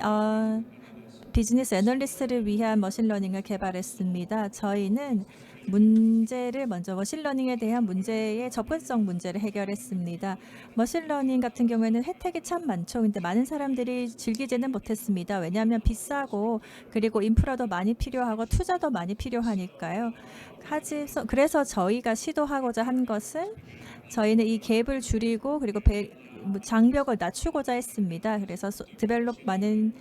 비즈니스 애널리스트를 위한 머신러닝을 개발했습니다. 저희는 문제를 먼저 머신러닝에 대한 문제의 접근성 문제를 해결했습니다. 머신러닝 같은 경우에는 혜택이 참 많죠. 근데 많은 사람들이 즐기지는 못했습니다. 왜냐하면 비싸고 그리고 인프라도 많이 필요하고 투자도 많이 필요하니까요. 그래서 저희가 시도하고자 한 것은 저희는 이 갭을 줄이고 그리고 장벽을 낮추고자 했습니다. 그래서 디벨롭 많은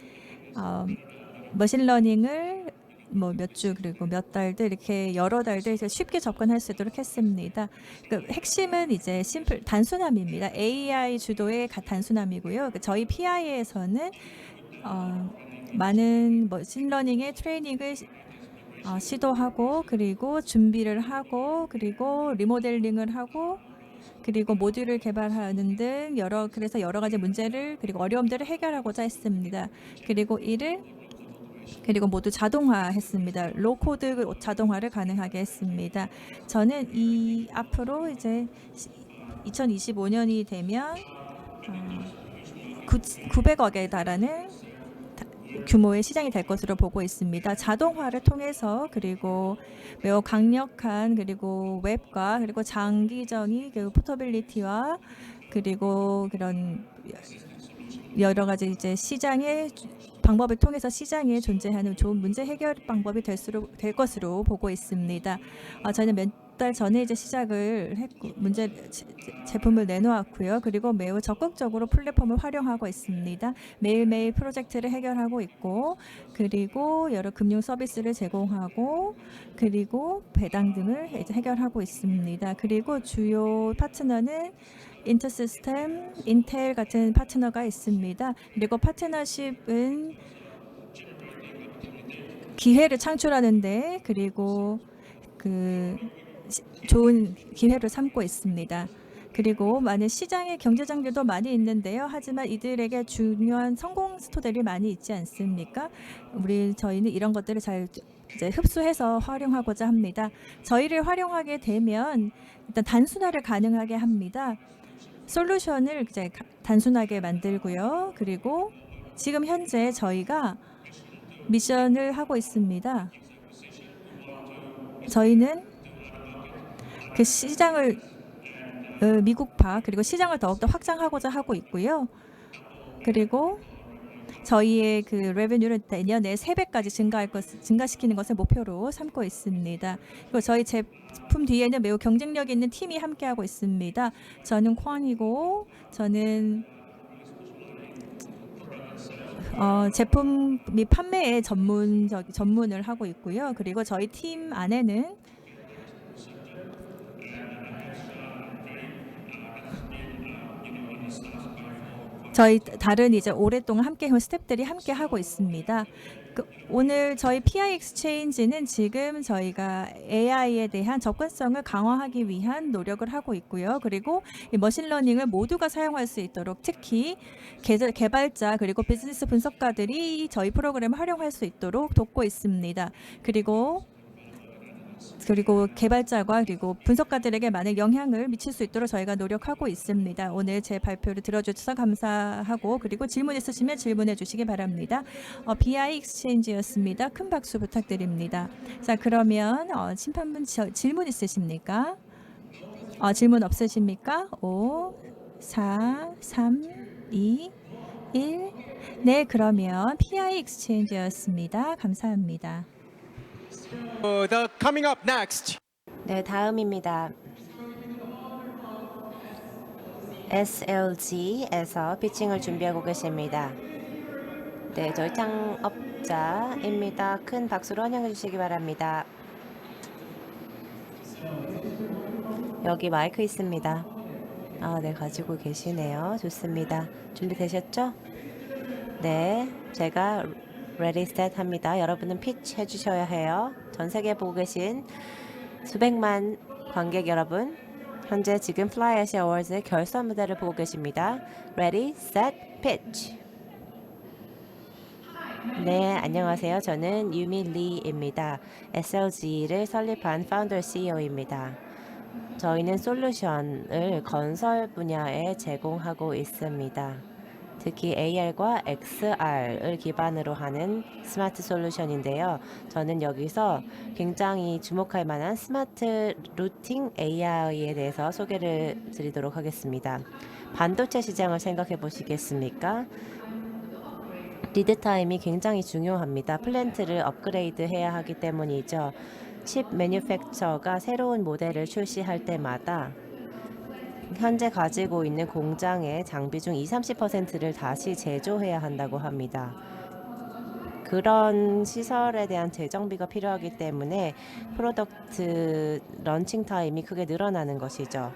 머신러닝을 몇 주 그리고 몇 달들 이렇게 여러 달들 쉽게 접근할 수 있도록 했습니다. 그 핵심은 이제 단순함입니다. AI 주도의 단순함이고요. 저희 PI에서는 많은 머신러닝의 트레이닝을 시도하고 그리고 준비를 하고 그리고 리모델링을 하고 그리고 모듈을 개발하는 등 그래서 여러 가지 문제를 그리고 어려움들을 해결하고자 했습니다. 그리고 모두 자동화했습니다. 로코드 자동화를 가능하게 했습니다. 저는 앞으로 이제 2025년이 되면 900억에 달하는 규모의 시장이 될 것으로 보고 있습니다. 자동화를 통해서 그리고 매우 강력한 그리고 웹과 그리고 장기적인 포터빌리티와 그리고 그런 여러 가지 이제 시장의 방법을 통해서 시장에 존재하는 좋은 문제 해결 방법이 될 것으로 보고 있습니다. 저는 몇 달 전에 이제 시작을 했고 제품을 내놓았고요. 그리고 매우 적극적으로 플랫폼을 활용하고 있습니다. 매일매일 프로젝트를 해결하고 있고 그리고 여러 금융 서비스를 제공하고 그리고 배당 등을 이제 해결하고 있습니다. 그리고 주요 파트너는 인터시스템, 인텔 같은 파트너가 있습니다. 그리고 파트너십은 기회를 창출하는데 그리고 좋은 기회를 삼고 있습니다. 그리고 많은 시장의 경제 장비도 많이 있는데요. 하지만 이들에게 중요한 성공 스토리들이 많이 있지 않습니까? 저희는 이런 것들을 잘 이제 흡수해서 활용하고자 합니다. 저희를 활용하게 되면 일단 단순화를 가능하게 합니다. 솔루션을 이제 단순하게 만들고요. 그리고 지금 현재 저희가 미션을 하고 있습니다. 저희는 그 시장을 미국화 그리고 시장을 더욱더 확장하고자 하고 있고요. 그리고 저희의 그 레베뉴를 내년에 3배까지 증가시키는 것을 목표로 삼고 있습니다. 그리고 저희 제품 뒤에는 매우 경쟁력 있는 팀이 함께하고 있습니다. 저는 ኳ이고 저는 제품 및 판매에 전문을 하고 있고요. 그리고 저희 팀 안에는 저희 다른 이제 오랫동안 함께해온 스태프들이 함께 하고 있습니다. 오늘 저희 PI 엑스체인지는 지금 저희가 AI에 대한 접근성을 강화하기 위한 노력을 하고 있고요. 그리고 이 머신러닝을 모두가 사용할 수 있도록 특히 개발자 그리고 비즈니스 분석가들이 저희 프로그램을 활용할 수 있도록 돕고 있습니다. 그리고 개발자과 그리고 분석가들에게 많은 영향을 미칠 수 있도록 저희가 노력하고 있습니다. 오늘 제 발표를 들어주셔서 감사하고 그리고 질문 있으시면 질문해 주시기 바랍니다. BI 엑스체인지였습니다. 큰 박수 부탁드립니다. 자, 그러면 심판분 질문 있으십니까? 질문 없으십니까? 5, 4, 3, 2, 1. 네, 그러면 PI 엑스체인지였습니다. 감사합니다. The coming up next. 네, 다음입니다. SLG에서 피칭을 준비하고 계십니다. 네, 저희 창업자입니다. 큰 박수로 환영해 주시기 바랍니다. 여기 마이크 있습니다. 네, 가지고 계시네요. 좋습니다. 준비되셨죠? 네, 제가 ready, set 합니다. 여러분은 피치 해주셔야 해요. 전 세계 보고 계신 수백만 관객 여러분, 현재 지금 플라이 아시아 어워즈의 결선 무대를 보고 계십니다. Ready, set, pitch. 네, 안녕하세요. 저는 유미 리입니다. SLG를 설립한 파운더 CEO입니다. 저희는 솔루션을 건설 분야에 제공하고 있습니다. 특히 AR과 XR을 기반으로 하는 스마트 솔루션인데요. 저는 여기서 굉장히 주목할 만한 스마트 루팅 AI에 대해서 소개를 드리도록 하겠습니다. 반도체 시장을 생각해 보시겠습니까? 리드 타임이 굉장히 중요합니다. 플랜트를 업그레이드 해야 하기 때문이죠. 칩 매뉴팩처가 새로운 모델을 출시할 때마다 현재 가지고 있는 공장의 장비 중 20-30%를 다시 제조해야 한다고 합니다. 그런 시설에 대한 재정비가 필요하기 때문에 프로덕트 런칭 타임이 크게 늘어나는 것이죠.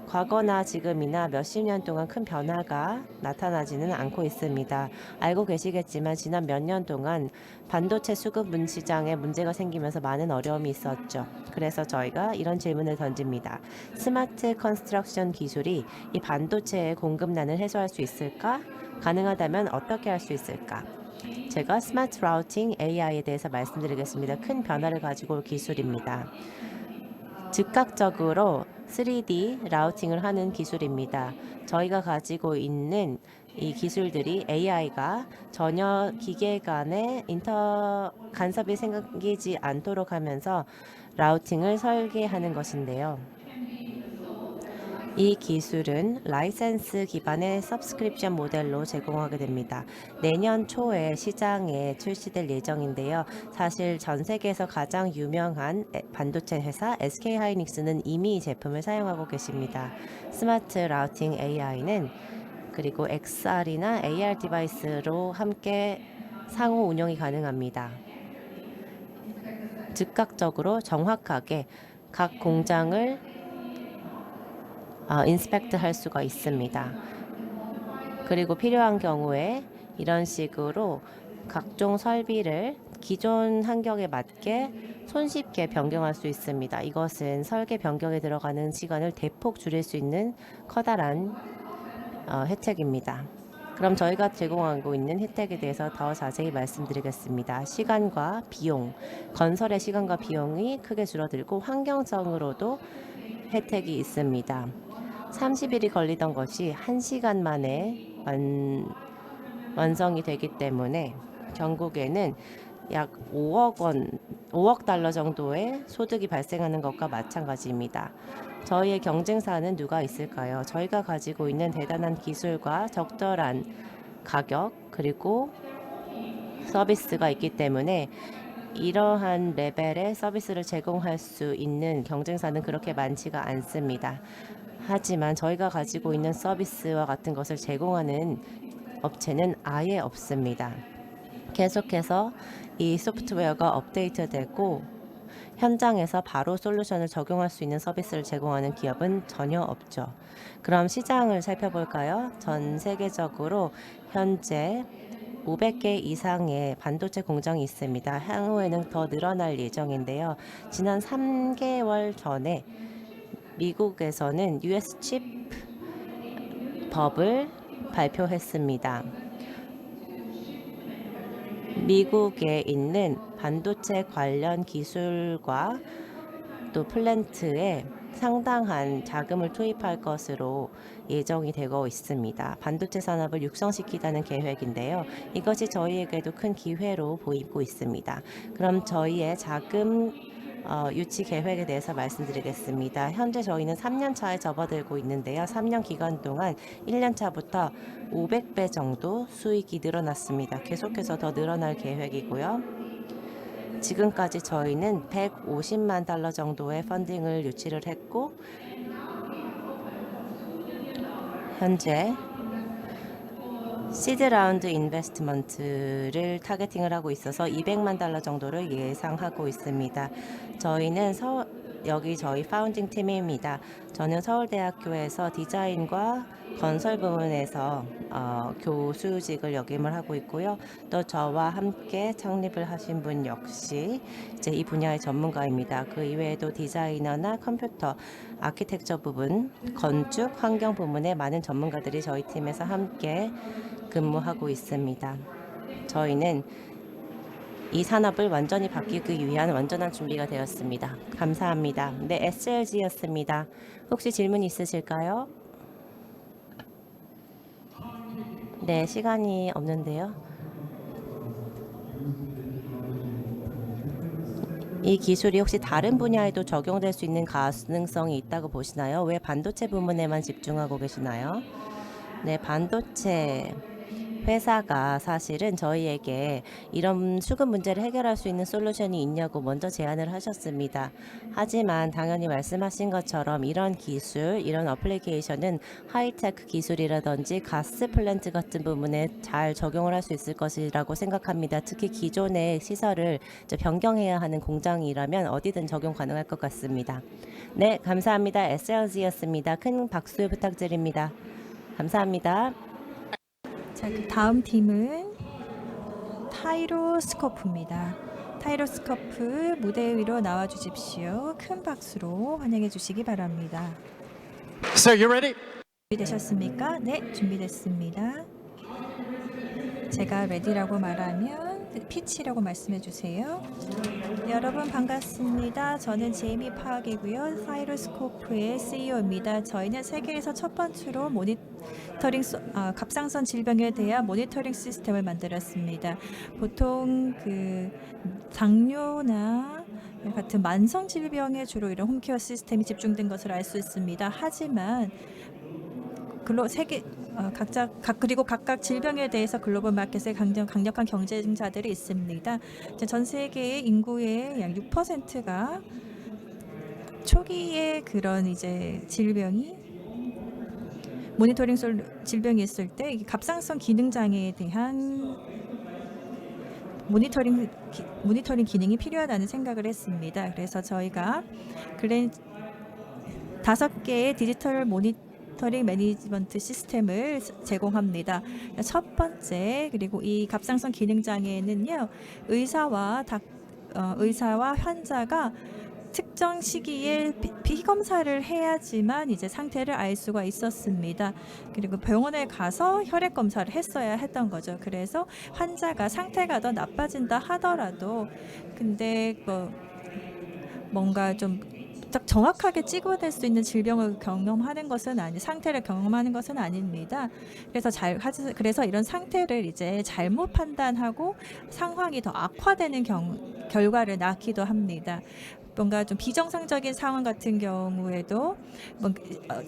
과거나 지금이나 몇십 년 동안 큰 변화가 나타나지는 않고 있습니다. 알고 계시겠지만 지난 몇 년 동안 반도체 수급분 시장에 문제가 생기면서 많은 어려움이 있었죠. 그래서 저희가 이런 질문을 던집니다. 스마트 컨스트럭션 기술이 이 반도체의 공급난을 해소할 수 있을까? 가능하다면 어떻게 할 수 있을까? 제가 스마트 라우팅 AI에 대해서 말씀드리겠습니다. 큰 변화를 가지고 올 기술입니다. 즉각적으로 3D 라우팅을 하는 기술입니다. 저희가 가지고 있는 이 기술들이 AI가 전혀 기계 간의 간섭이 생기지 않도록 하면서 라우팅을 설계하는 것인데요. 이 기술은 라이센스 기반의 서브스크립션 모델로 제공하게 됩니다. 내년 초에 시장에 출시될 예정인데요. 사실 전 세계에서 가장 유명한 반도체 회사 SK 하이닉스는 이미 이 제품을 사용하고 계십니다. 스마트 라우팅 AI는 그리고 XR이나 AR 디바이스로 함께 상호 운영이 가능합니다. 즉각적으로 정확하게 각 공장을 인스펙트 할 수가 있습니다. 그리고 필요한 경우에 이런 식으로 각종 설비를 기존 환경에 맞게 손쉽게 변경할 수 있습니다. 이것은 설계 변경에 들어가는 시간을 대폭 줄일 수 있는 커다란 혜택입니다. 그럼 저희가 제공하고 있는 혜택에 대해서 더 자세히 말씀드리겠습니다. 시간과 비용, 건설의 시간과 비용이 크게 줄어들고 환경성으로도 혜택이 있습니다. 30일이 걸리던 것이 1시간 만에 완성이 되기 때문에 결국에는 약 5억 달러 정도의 소득이 발생하는 것과 마찬가지입니다. 저희의 경쟁사는 누가 있을까요? 저희가 가지고 있는 대단한 기술과 적절한 가격 그리고 서비스가 있기 때문에 이러한 레벨의 서비스를 제공할 수 있는 경쟁사는 그렇게 많지가 않습니다. 하지만 저희가 가지고 있는 서비스와 같은 것을 제공하는 업체는 아예 없습니다. 계속해서 이 소프트웨어가 업데이트되고 현장에서 바로 솔루션을 적용할 수 있는 서비스를 제공하는 기업은 전혀 없죠. 그럼 시장을 살펴볼까요? 전 세계적으로 현재 500개 이상의 반도체 공장이 있습니다. 향후에는 더 늘어날 예정인데요. 지난 3개월 전에 미국에서는 US 칩 법을 발표했습니다. 미국에 있는 반도체 관련 기술과 또 플랜트에 상당한 자금을 투입할 것으로 예정이 되고 있습니다. 반도체 산업을 육성시키자는 계획인데요. 이것이 저희에게도 큰 기회로 보이고 있습니다. 그럼 저희의 자금 유치 계획에 대해서 말씀드리겠습니다. 현재 저희는 3년 차에 접어들고 있는데요. 3년 기간 동안 1년 차부터 500배 정도 수익이 늘어났습니다. 계속해서 더 늘어날 계획이고요. 지금까지 저희는 150만 달러 정도의 펀딩을 유치를 했고 현재 시드 라운드 인베스트먼트를 타겟팅을 하고 있어서 200만 달러 정도를 예상하고 있습니다. 저희는 여기 저희 파운딩 팀입니다. 저는 서울대학교에서 디자인과 건설 부문에서 교수직을 역임을 하고 있고요. 또 저와 함께 창립을 하신 분 역시 이제 이 분야의 전문가입니다. 그 이외에도 디자이너나 컴퓨터, 아키텍처 부분, 건축, 환경 부문의 많은 전문가들이 저희 팀에서 함께 근무하고 있습니다. 저희는 이 산업을 완전히 바뀌기 위한 완전한 준비가 되었습니다. 감사합니다. 네, SLG였습니다. 혹시 질문 있으실까요? 네, 시간이 없는데요. 이 기술이 혹시 다른 분야에도 적용될 수 있는 가능성이 있다고 보시나요? 왜 반도체 부문에만 집중하고 계시나요? 네, 반도체 회사가 사실은 저희에게 이런 수급 문제를 해결할 수 있는 솔루션이 있냐고 먼저 제안을 하셨습니다. 하지만 당연히 말씀하신 것처럼 이런 기술, 이런 어플리케이션은 하이테크 기술이라든지 가스 플랜트 같은 부분에 잘 적용을 할 수 있을 것이라고 생각합니다. 특히 기존의 시설을 이제 변경해야 하는 공장이라면 어디든 적용 가능할 것 같습니다. 네, 감사합니다. SLG였습니다. 큰 박수 부탁드립니다. 감사합니다. 자, 그 다음 팀은 타이로스코프입니다. 타이로스코프 무대 위로 나와 주십시오. 큰 박수로 환영해 주시기 바랍니다. So you ready? 준비되셨습니까? 네, 준비됐습니다. 제가 레디라고 말하면 피치라고 말씀해 주세요. 네, 여러분 반갑습니다. 저는 제이미 파악이고요. 타이로스코프의 CEO입니다. 저희는 세계에서 첫 번째로 갑상선 질병에 대한 모니터링 시스템을 만들었습니다. 보통 당뇨나 같은 만성 질병에 주로 이런 홈케어 시스템이 집중된 것을 알 수 있습니다. 하지만 그리고 각각 질병에 대해서 글로벌 마켓에 강력한 경쟁자들이 있습니다. 전 세계의 인구의 약 6%가 초기에 그런 이제 모니터링 질병이 있을 때 갑상선 기능 장애에 대한 모니터링 기능이 필요하다는 생각을 했습니다. 그래서 저희가 5개의 디지털 모니터링 매니지먼트 시스템을 제공합니다. 첫 번째, 그리고 이 갑상선 기능 장애는요, 의사와 환자가 특정 시기에 피검사를 해야지만 이제 상태를 알 수가 있었습니다. 그리고 병원에 가서 혈액 검사를 했어야 했던 거죠. 그래서 환자가 상태가 더 나빠진다 하더라도 근데 뭔가 좀 정확하게 찍어낼 수 있는 질병을 상태를 경험하는 것은 아닙니다. 그래서 이런 상태를 이제 잘못 판단하고 상황이 더 악화되는 결과를 낳기도 합니다. 뭔가 좀 비정상적인 상황 같은 경우에도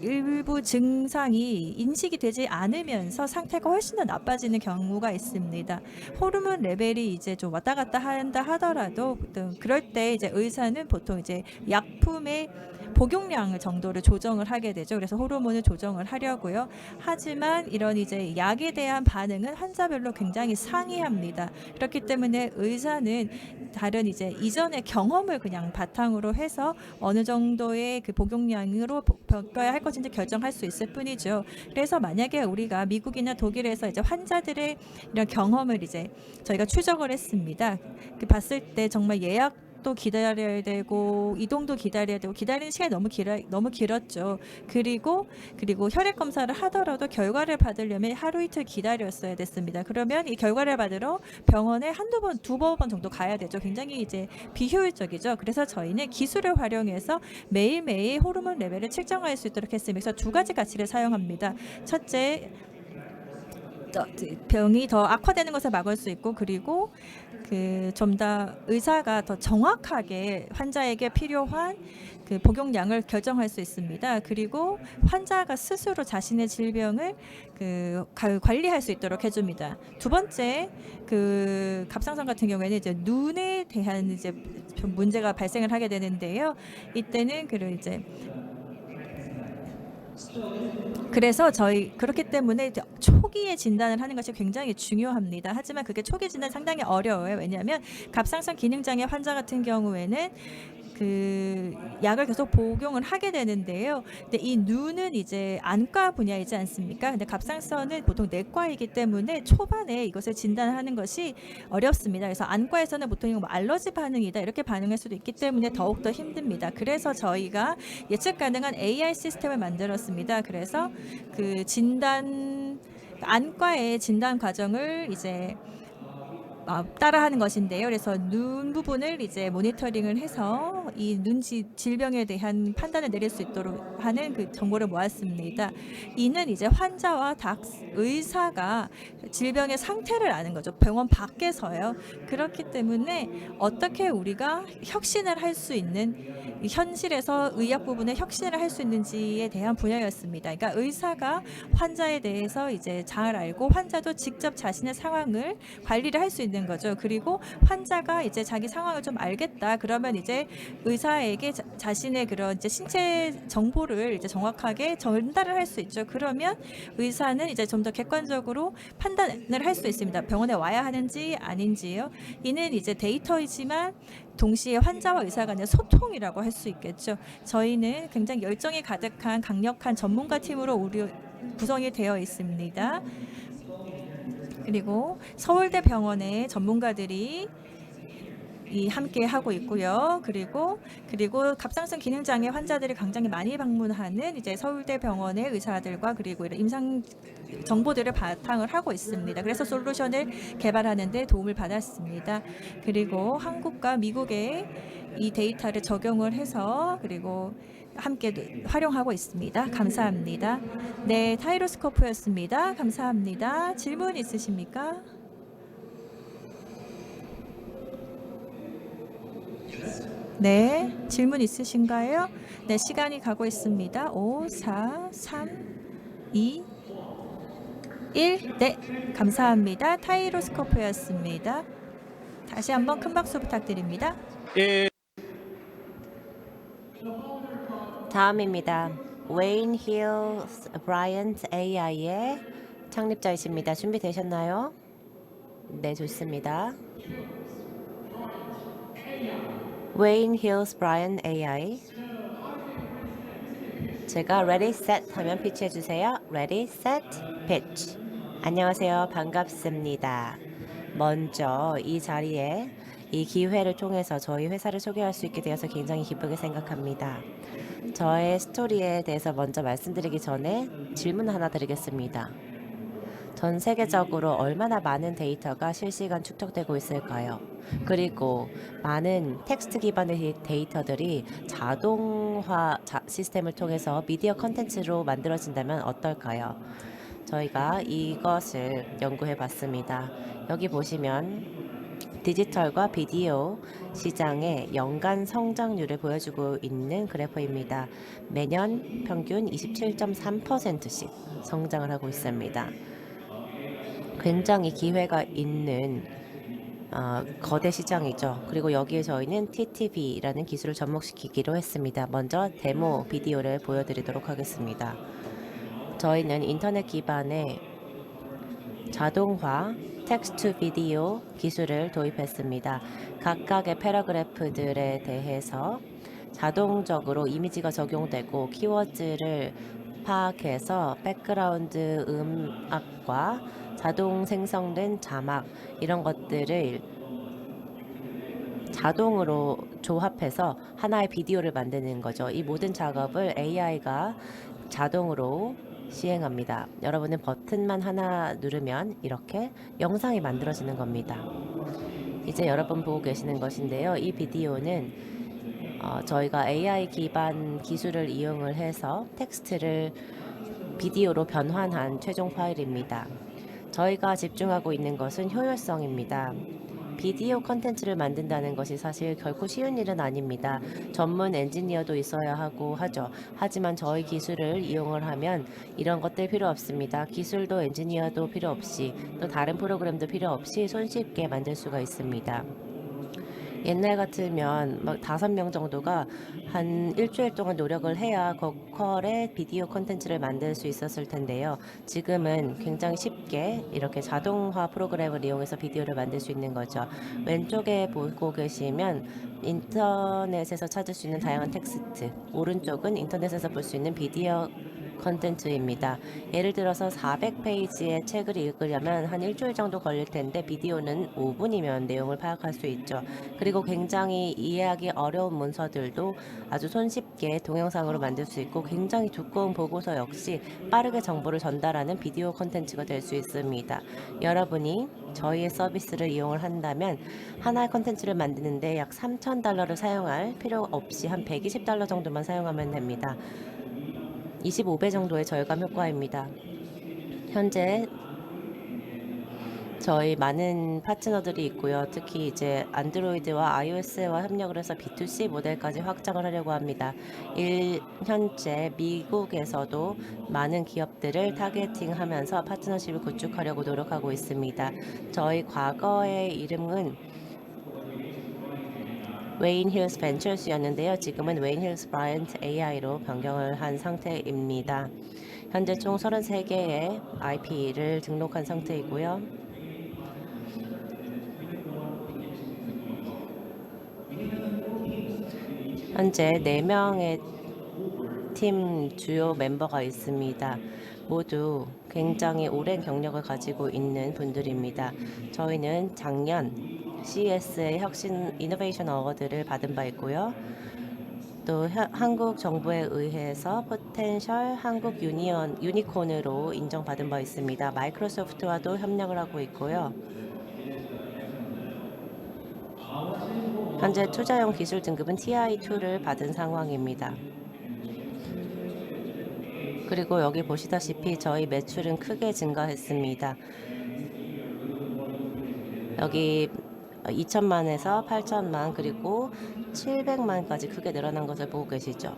일부 증상이 인식이 되지 않으면서 상태가 훨씬 더 나빠지는 경우가 있습니다. 호르몬 레벨이 이제 좀 왔다 갔다 한다 하더라도 그럴 때 이제 의사는 보통 이제 약품의 복용량 정도를 조정을 하게 되죠. 그래서 호르몬을 조정을 하려고요. 하지만 이런 이제 약에 대한 반응은 환자별로 굉장히 상이합니다. 그렇기 때문에 의사는 다른 이제 이전의 경험을 그냥 바탕으로 해서 어느 정도의 그 복용량으로 바꿔야 할 것인지 결정할 수 있을 뿐이죠. 그래서 만약에 우리가 미국이나 독일에서 이제 환자들의 이런 경험을 이제 저희가 추적을 했습니다. 봤을 때 정말 예약도 기다려야 되고 이동도 기다려야 되고 기다리는 시간이 너무 길었죠. 그리고 혈액 검사를 하더라도 결과를 받으려면 하루 이틀 기다렸어야 됐습니다. 그러면 이 결과를 받으러 병원에 두 번 정도 가야 되죠. 굉장히 이제 비효율적이죠. 그래서 저희는 기술을 활용해서 매일매일 호르몬 레벨을 측정할 수 있도록 했습니다. 그래서 2가지 가치를 사용합니다. 첫째, 병이 더 악화되는 것을 막을 수 있고, 그리고 좀 더 의사가 더 정확하게 환자에게 필요한 그 복용량을 결정할 수 있습니다. 그리고 환자가 스스로 자신의 질병을 관리할 수 있도록 해줍니다. 두 번째, 갑상선 같은 경우에는 이제 눈에 대한 이제 문제가 발생을 하게 되는데요. 이때는 이제 그래서 그렇기 때문에 이제 초기에 진단을 하는 것이 굉장히 중요합니다. 하지만 그게 초기 진단 상당히 어려워요. 왜냐하면 갑상선 기능장애 환자 같은 경우에는 그 약을 계속 복용을 하게 되는데요. 근데 이 눈은 이제 안과 분야이지 않습니까? 근데 갑상선은 보통 내과이기 때문에 초반에 이것을 진단하는 것이 어렵습니다. 그래서 안과에서는 보통 이거 뭐 알러지 반응이다 이렇게 반응할 수도 있기 때문에 더욱더 힘듭니다. 그래서 저희가 예측 가능한 AI 시스템을 만들었습니다. 그래서 그 안과의 진단 과정을 이제 따라하는 것인데요. 그래서 눈 부분을 이제 모니터링을 해서 이 눈 질병에 대한 판단을 내릴 수 있도록 하는 그 정보를 모았습니다. 이는 이제 환자와 의사가 질병의 상태를 아는 거죠. 병원 밖에서요. 그렇기 때문에 어떻게 우리가 혁신을 할 수 있는 현실에서 의학 부분에 혁신을 할 수 있는지에 대한 분야였습니다. 그러니까 의사가 환자에 대해서 이제 잘 알고 환자도 직접 자신의 상황을 관리를 할 수 있는 거죠. 그리고 환자가 이제 자기 상황을 좀 알겠다. 그러면 이제 의사에게 자신의 그런 이제 신체 정보를 이제 정확하게 전달을 할 수 있죠. 그러면 의사는 이제 좀 더 객관적으로 판단을 할 수 있습니다. 병원에 와야 하는지 아닌지요. 이는 이제 데이터이지만 동시에 환자와 의사 간의 소통이라고 할 수 있겠죠. 저희는 굉장히 열정이 가득한 강력한 전문가 팀으로 구성이 되어 있습니다. 그리고 서울대 병원의 전문가들이 함께 하고 있고요. 그리고 갑상선 기능 장애 환자들이 굉장히 많이 방문하는 이제 서울대 병원의 의사들과 그리고 이런 임상 정보들을 바탕을 하고 있습니다. 그래서 솔루션을 개발하는 데 도움을 받았습니다. 그리고 한국과 미국의 이 데이터를 적용을 해서 그리고 함께 활용하고 있습니다. 감사합니다. 네, 타이로스코프였습니다. 감사합니다. 질문 있으십니까? 네, 질문 있으신가요? 네, 시간이 가고 있습니다. 5, 4, 3, 2, 1. 네, 감사합니다. 타이로스코프였습니다. 다시 한번 큰 박수 부탁드립니다. 다음입니다. 웨인 힐스 브라이언트 AI의 창립자이십니다. 준비되셨나요? 네, 좋습니다. 웨인 힐스 브라이언트 AI. 제가 ready set 하면 피치해 주세요. ready set pitch. 안녕하세요. 반갑습니다. 먼저 이 자리에 이 기회를 통해서 저희 회사를 소개할 수 있게 되어서 굉장히 기쁘게 생각합니다. 저의 스토리에 대해서 먼저 말씀드리기 전에 질문 하나 드리겠습니다. 전 세계적으로 얼마나 많은 데이터가 실시간 축적되고 있을까요? 그리고 많은 텍스트 기반의 데이터들이 자동화 시스템을 통해서 미디어 컨텐츠로 만들어진다면 어떨까요? 저희가 이것을 연구해 봤습니다. 여기 보시면 디지털과 비디오 시장의 연간 성장률을 보여주고 있는 그래프입니다. 매년 평균 27.3%씩 성장을 하고 있습니다. 굉장히 기회가 있는 거대 시장이죠. 그리고 여기에 저희는 TTV라는 기술을 접목시키기로 했습니다. 먼저 데모 비디오를 보여드리도록 하겠습니다. 저희는 인터넷 기반의 자동화 텍스트 비디오 기술을 도입했습니다. 각각의 패러그래프들에 대해서 자동적으로 이미지가 적용되고 키워드를 파악해서 백그라운드 음악과 자동 생성된 자막 이런 것들을 자동으로 조합해서 하나의 비디오를 만드는 거죠. 이 모든 작업을 AI가 자동으로 시행합니다. 여러분은 버튼만 하나 누르면 이렇게 영상이 만들어지는 겁니다. 이제 여러분 보고 계시는 것인데요. 이 비디오는 저희가 AI 기반 기술을 이용을 해서 텍스트를 비디오로 변환한 최종 파일입니다. 저희가 집중하고 있는 것은 효율성입니다. 비디오 컨텐츠를 만든다는 것이 사실 결코 쉬운 일은 아닙니다. 전문 엔지니어도 있어야 하고 하죠. 하지만 저희 기술을 이용을 하면 이런 것들 필요 없습니다. 기술도 엔지니어도 필요 없이 또 다른 프로그램도 필요 없이 손쉽게 만들 수가 있습니다. 옛날 같으면 막 5명 정도가 한 일주일 동안 노력을 해야 고퀄의 비디오 콘텐츠를 만들 수 있었을 텐데요. 지금은 굉장히 쉽게 이렇게 자동화 프로그램을 이용해서 비디오를 만들 수 있는 거죠. 왼쪽에 보고 계시면 인터넷에서 찾을 수 있는 다양한 텍스트, 오른쪽은 인터넷에서 볼 수 있는 비디오 컨텐츠입니다. 예를 들어서 400페이지의 책을 읽으려면 한 일주일 정도 걸릴 텐데 비디오는 5분이면 내용을 파악할 수 있죠. 그리고 굉장히 이해하기 어려운 문서들도 아주 손쉽게 동영상으로 만들 수 있고 굉장히 두꺼운 보고서 역시 빠르게 정보를 전달하는 비디오 컨텐츠가 될 수 있습니다. 여러분이 저희의 서비스를 이용을 한다면 하나의 컨텐츠를 만드는데 약 3,000달러를 사용할 필요 없이 한 120달러 정도만 사용하면 됩니다. 25배 정도의 절감 효과입니다. 현재 저희 많은 파트너들이 있고요. 특히 이제 안드로이드와 iOS와 협력을 해서 B2C 모델까지 확장을 하려고 합니다. 현재 미국에서도 많은 기업들을 타겟팅하면서 파트너십을 구축하려고 노력하고 있습니다. 저희 과거의 이름은 웨인 힐스 벤처스였는데요. 지금은 웨인 힐스 브라이언트 AI로 변경을 한 상태입니다. 현재 총 33개의 IP를 등록한 상태이고요. 현재 4명의 팀 주요 멤버가 있습니다. 모두 굉장히 오랜 경력을 가지고 있는 분들입니다. 저희는 작년 CES의 혁신 이노베이션 어워드를 받은 바 있고요. 또 한국 정부에 의해서 포텐셜 한국 유니콘으로 인정받은 바 있습니다. 마이크로소프트와도 협력을 하고 있고요. 현재 투자용 기술 등급은 TI2를 받은 상황입니다. 그리고 여기 보시다시피 저희 매출은 크게 증가했습니다. 여기 2천만에서 8천만 그리고 700만까지 크게 늘어난 것을 보고 계시죠.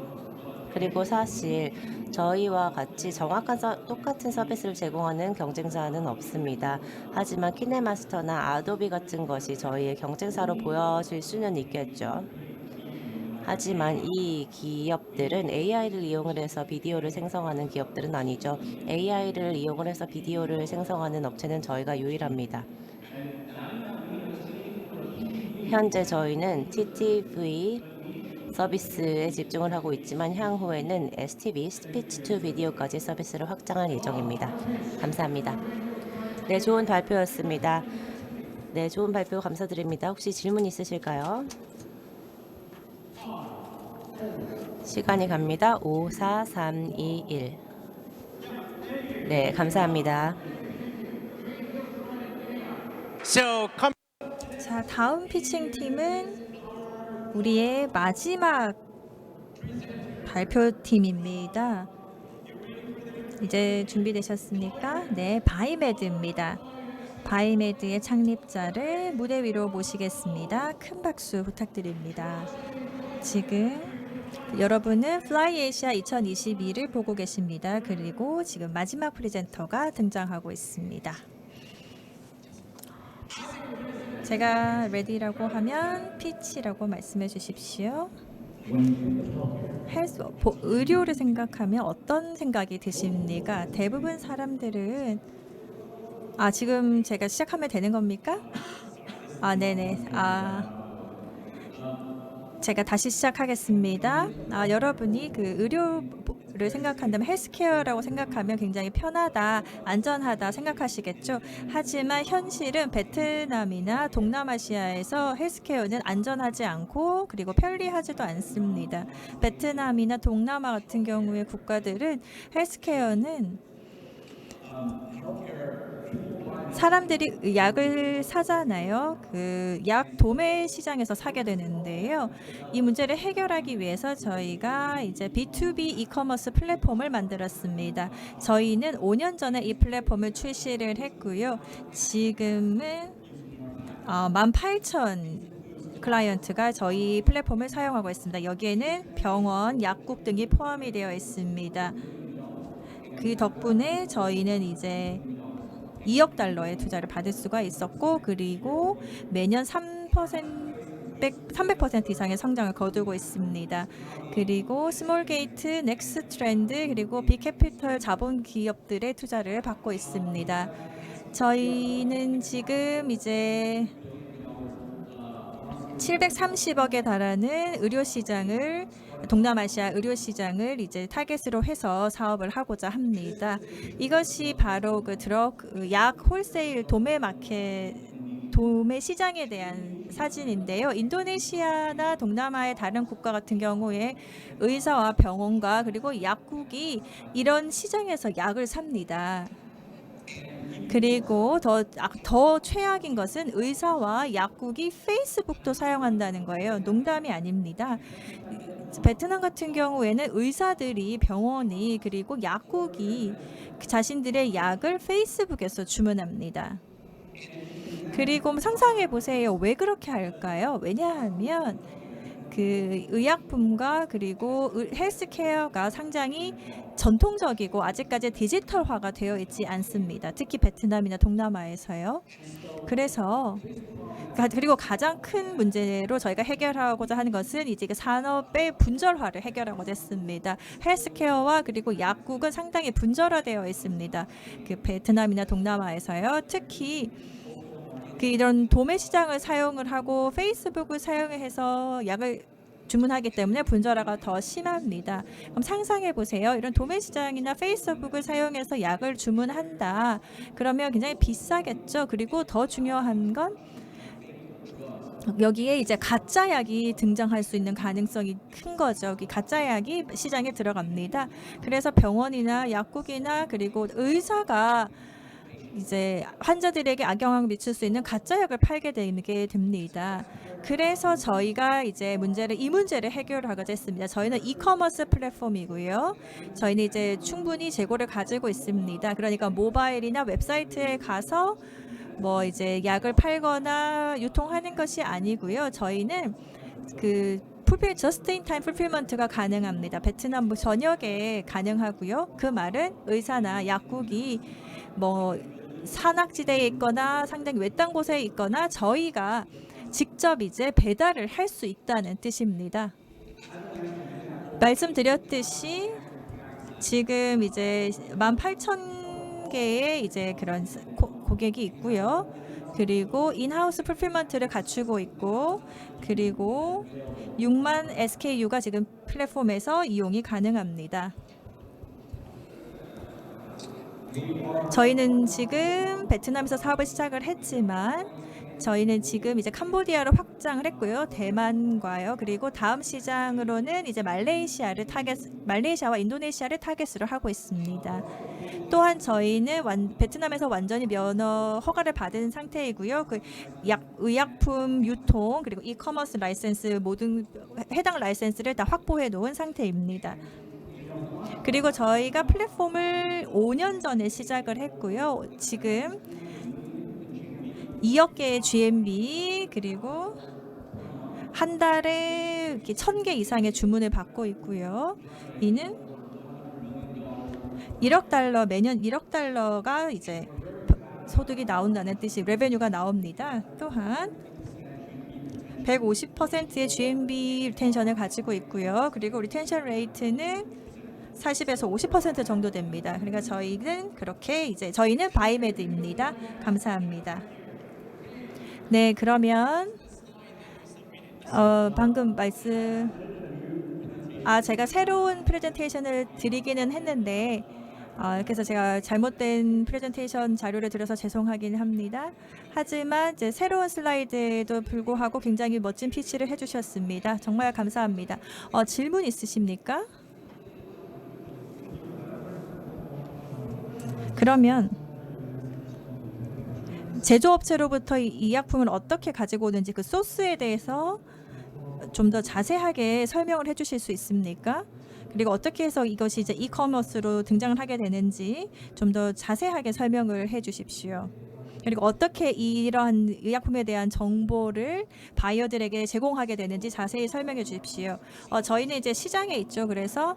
그리고 사실 저희와 같이 정확한 똑같은 서비스를 제공하는 경쟁사는 없습니다. 하지만 키네마스터나 아도비 같은 것이 저희의 경쟁사로 보여질 수는 있겠죠. 하지만 이 기업들은 AI를 이용을 해서 비디오를 생성하는 기업들은 아니죠. AI를 이용을 해서 비디오를 생성하는 업체는 저희가 유일합니다. 현재 저희는 TTV 서비스에 집중을 하고 있지만 향후에는 STV, 스피치 투 비디오까지 서비스를 확장할 예정입니다. 감사합니다. 네, 좋은 발표였습니다. 네, 좋은 발표 감사드립니다. 혹시 질문 있으실까요? 시간이 갑니다. 5, 4, 3, 2, 1. 네, 감사합니다. So, 자, 다음 피칭 팀은 우리의 마지막 발표팀입니다. 이제 준비되셨습니까? 네, 바이메드입니다. 바이메드의 창립자를 무대 위로 모시겠습니다. 큰 박수 부탁드립니다. 지금 여러분은 플라이 에이시아 2022를 보고 계십니다. 그리고 지금 마지막 프레젠터가 등장하고 있습니다. 제가 레디라고 하면 피치라고 말씀해 주십시오. 의료를 생각하면 어떤 생각이 드십니까? 대부분 사람들은 지금 제가 시작하면 되는 겁니까? 네네. 제가 다시 시작하겠습니다. 여러분이 그 의료를 생각한다면 헬스케어라고 생각하면 굉장히 편하다, 안전하다 생각하시겠죠. 하지만 현실은 베트남이나 동남아시아에서 헬스케어는 안전하지 않고 그리고 편리하지도 않습니다. 베트남이나 동남아 같은 경우의 국가들은 헬스케어는 사람들이 약을 사잖아요. 그 약 도매 시장에서 사게 되는데요. 이 문제를 해결하기 위해서 저희가 이제 B2B 이커머스 플랫폼을 만들었습니다. 저희는 5년 전에 이 플랫폼을 출시를 했고요. 지금은 18,000 클라이언트가 저희 플랫폼을 사용하고 있습니다. 여기에는 병원, 약국 등이 포함이 되어 있습니다. 그 덕분에 저희는 이제 2억 달러의 투자를 받을 수가 있었고, 그리고 매년 3% 300% 이상의 성장을 거두고 있습니다. 그리고 스몰 게이트, 넥스 트렌드 그리고 빅캐피털 자본 기업들의 투자를 받고 있습니다. 저희는 지금 이제 730억에 달하는 의료 시장을 동남아시아 의료 시장을 이제 타겟으로 해서 사업을 하고자 합니다. 이것이 바로 그 약 홀세일 도매 시장에 대한 사진인데요. 인도네시아나 동남아의 다른 국가 같은 경우에 의사와 병원과 그리고 약국이 이런 시장에서 약을 삽니다. 그리고 더 최악인 것은 의사와 약국이 페이스북도 사용한다는 거예요. 농담이 아닙니다. 베트남 같은 경우에는 의사들이 병원이 그리고 약국이 자신들의 약을 페이스북에서 주문합니다. 그리고 상상해 보세요. 왜 그렇게 할까요? 왜냐하면 그 의약품과 그리고 헬스케어가 상당히 전통적이고 아직까지 디지털화가 되어 있지 않습니다. 특히 베트남이나 동남아에서요. 그래서 그리고 가장 큰 문제로 저희가 해결하고자 하는 것은 이제 그 산업의 분절화를 해결하고자 했습니다. 헬스케어와 그리고 약국은 상당히 분절화되어 있습니다. 그 베트남이나 동남아에서요. 특히 이런 도매 시장을 사용을 하고 페이스북을 사용해서 약을 주문하기 때문에 분절화가 더 심합니다. 그럼 상상해 보세요. 이런 도매 시장이나 페이스북을 사용해서 약을 주문한다. 그러면 굉장히 비싸겠죠. 그리고 더 중요한 건 여기에 이제 가짜 약이 등장할 수 있는 가능성이 큰 거죠. 가짜 약이 시장에 들어갑니다. 그래서 병원이나 약국이나 그리고 의사가 이제 환자들에게 악영향을 미칠 수 있는 가짜 약을 팔게 되게 됩니다. 그래서 저희가 이제 이 문제를 해결하고자 했습니다. 저희는 이커머스 플랫폼이고요. 저희는 이제 충분히 재고를 가지고 있습니다. 그러니까 모바일이나 웹사이트에 가서 뭐 이제 약을 팔거나 유통하는 것이 아니고요. 저희는 저스트 인 타임 풀필먼트가 가능합니다. 베트남 전역에 가능하고요. 그 말은 의사나 약국이 뭐 산악지대에 있거나 상당히 외딴 곳에 있거나 저희가 직접 이제 배달을 할 수 있다는 뜻입니다. 말씀드렸듯이 지금 이제 18,000개의 이제 그런 고객이 있고요. 그리고 인하우스 풀필먼트를 갖추고 있고 그리고 6만 SKU가 지금 플랫폼에서 이용이 가능합니다. 저희는 지금 베트남에서 사업을 시작을 했지만 저희는 지금 이제 캄보디아로 확장을 했고요. 대만과요. 그리고 다음 시장으로는 이제 말레이시아와 인도네시아를 타겟으로 하고 있습니다. 또한 저희는 베트남에서 완전히 면허 허가를 받은 상태이고요. 의약품 유통 그리고 이커머스 라이센스 모든 해당 라이센스를 다 확보해 놓은 상태입니다. 그리고 저희가 플랫폼을 5년 전에 시작을 했고요. 지금 2억 개의 GMV 그리고 한 달에 1,000개 이상의 주문을 받고 있고요. 이는 1억 달러 매년 1억 달러가 이제 소득이 나온다는 뜻이 레베뉴가 나옵니다. 또한 150%의 GMV 리텐션을 가지고 있고요. 그리고 리텐션 레이트는 40에서 50% 정도 됩니다. 그러니까 저희는 저희는 바이메드입니다. 감사합니다. 네, 그러면 방금 제가 새로운 프레젠테이션을 드리기는 했는데 그래서 제가 잘못된 프레젠테이션 자료를 드려서 죄송하긴 합니다. 하지만 이제 새로운 슬라이드에도 불구하고 굉장히 멋진 피치를 해주셨습니다. 정말 감사합니다. 질문 있으십니까? 그러면 제조업체로부터 이 약품을 어떻게 가지고 오는지 그 소스에 대해서 좀 더 자세하게 설명을 해주실 수 있습니까? 그리고 어떻게 해서 이것이 이제 이커머스로 등장을 하게 되는지 좀 더 자세하게 설명을 해주십시오. 그리고 어떻게 이러한 의약품에 대한 정보를 바이어들에게 제공하게 되는지 자세히 설명해 주십시오. 저희는 이제 시장에 있죠. 그래서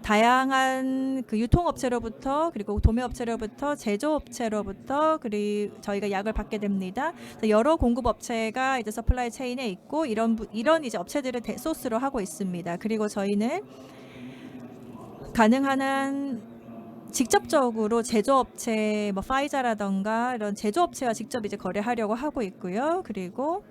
다양한 그 유통업체로부터 그리고 도매업체로부터 제조업체로부터 그리고 저희가 약을 받게 됩니다. 그래서 여러 공급업체가 이제 서플라이 체인에 있고 이런 이제 업체들을 대소스로 하고 있습니다. 그리고 저희는 가능한 한 직접적으로 제조업체 뭐 파이자라던가 이런 제조업체와 직접 이제 거래하려고 하고 있고요. 그리고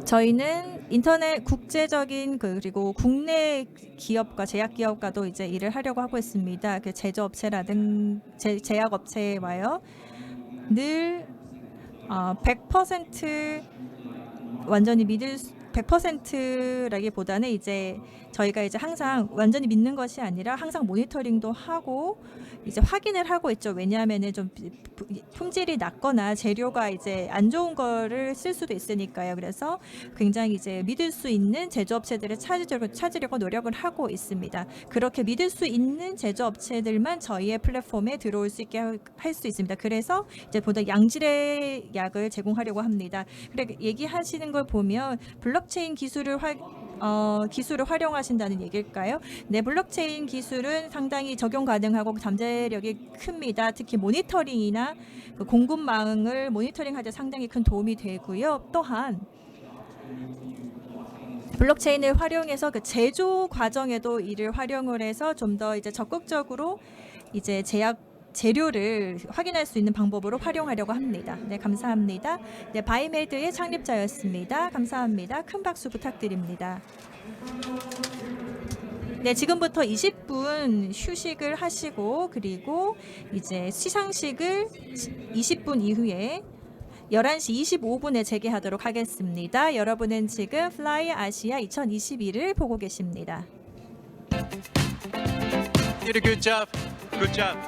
저희는 인터넷 국제적인 그리고 국내 기업과 제약 기업과도 이제 일을 하려고 하고 있습니다. 그 제약업체와요. 늘 100% 완전히 100%라기보다는 이제 저희가 이제 항상 완전히 믿는 것이 아니라 항상 모니터링도 하고 이제 확인을 하고 있죠. 왜냐하면은 좀 품질이 낮거나 재료가 이제 안 좋은 거를 쓸 수도 있으니까요. 그래서 굉장히 이제 믿을 수 있는 제조업체들을 찾으려고 노력을 하고 있습니다. 그렇게 믿을 수 있는 제조업체들만 저희의 플랫폼에 들어올 수 있게 할 수 있습니다. 그래서 이제 보다 양질의 약을 제공하려고 합니다. 그래 얘기하시는 걸 보면 블록체인 기술을 활용하신다는 얘기일까요? 네, 블록체인 기술은 상당히 적용 가능하고 잠재력이 큽니다. 특히 모니터링이나 그 공급망을 모니터링할 때 상당히 큰 도움이 되고요. 또한 블록체인을 활용해서 그 제조 과정에도 이를 활용을 해서 좀 더 이제 적극적으로 이제 재료를 확인할 수 있는 방법으로 활용하려고 합니다. 네, 감사합니다. 네, 바이메드의 창립자였습니다. 감사합니다. 큰 박수 부탁드립니다. 네, 지금부터 20분 휴식을 하시고 그리고 이제 시상식을 20분 이후에 11시 25분에 재개하도록 하겠습니다. 여러분은 지금 플라이 아시아 2021을 보고 계십니다. Did a good job. Good job.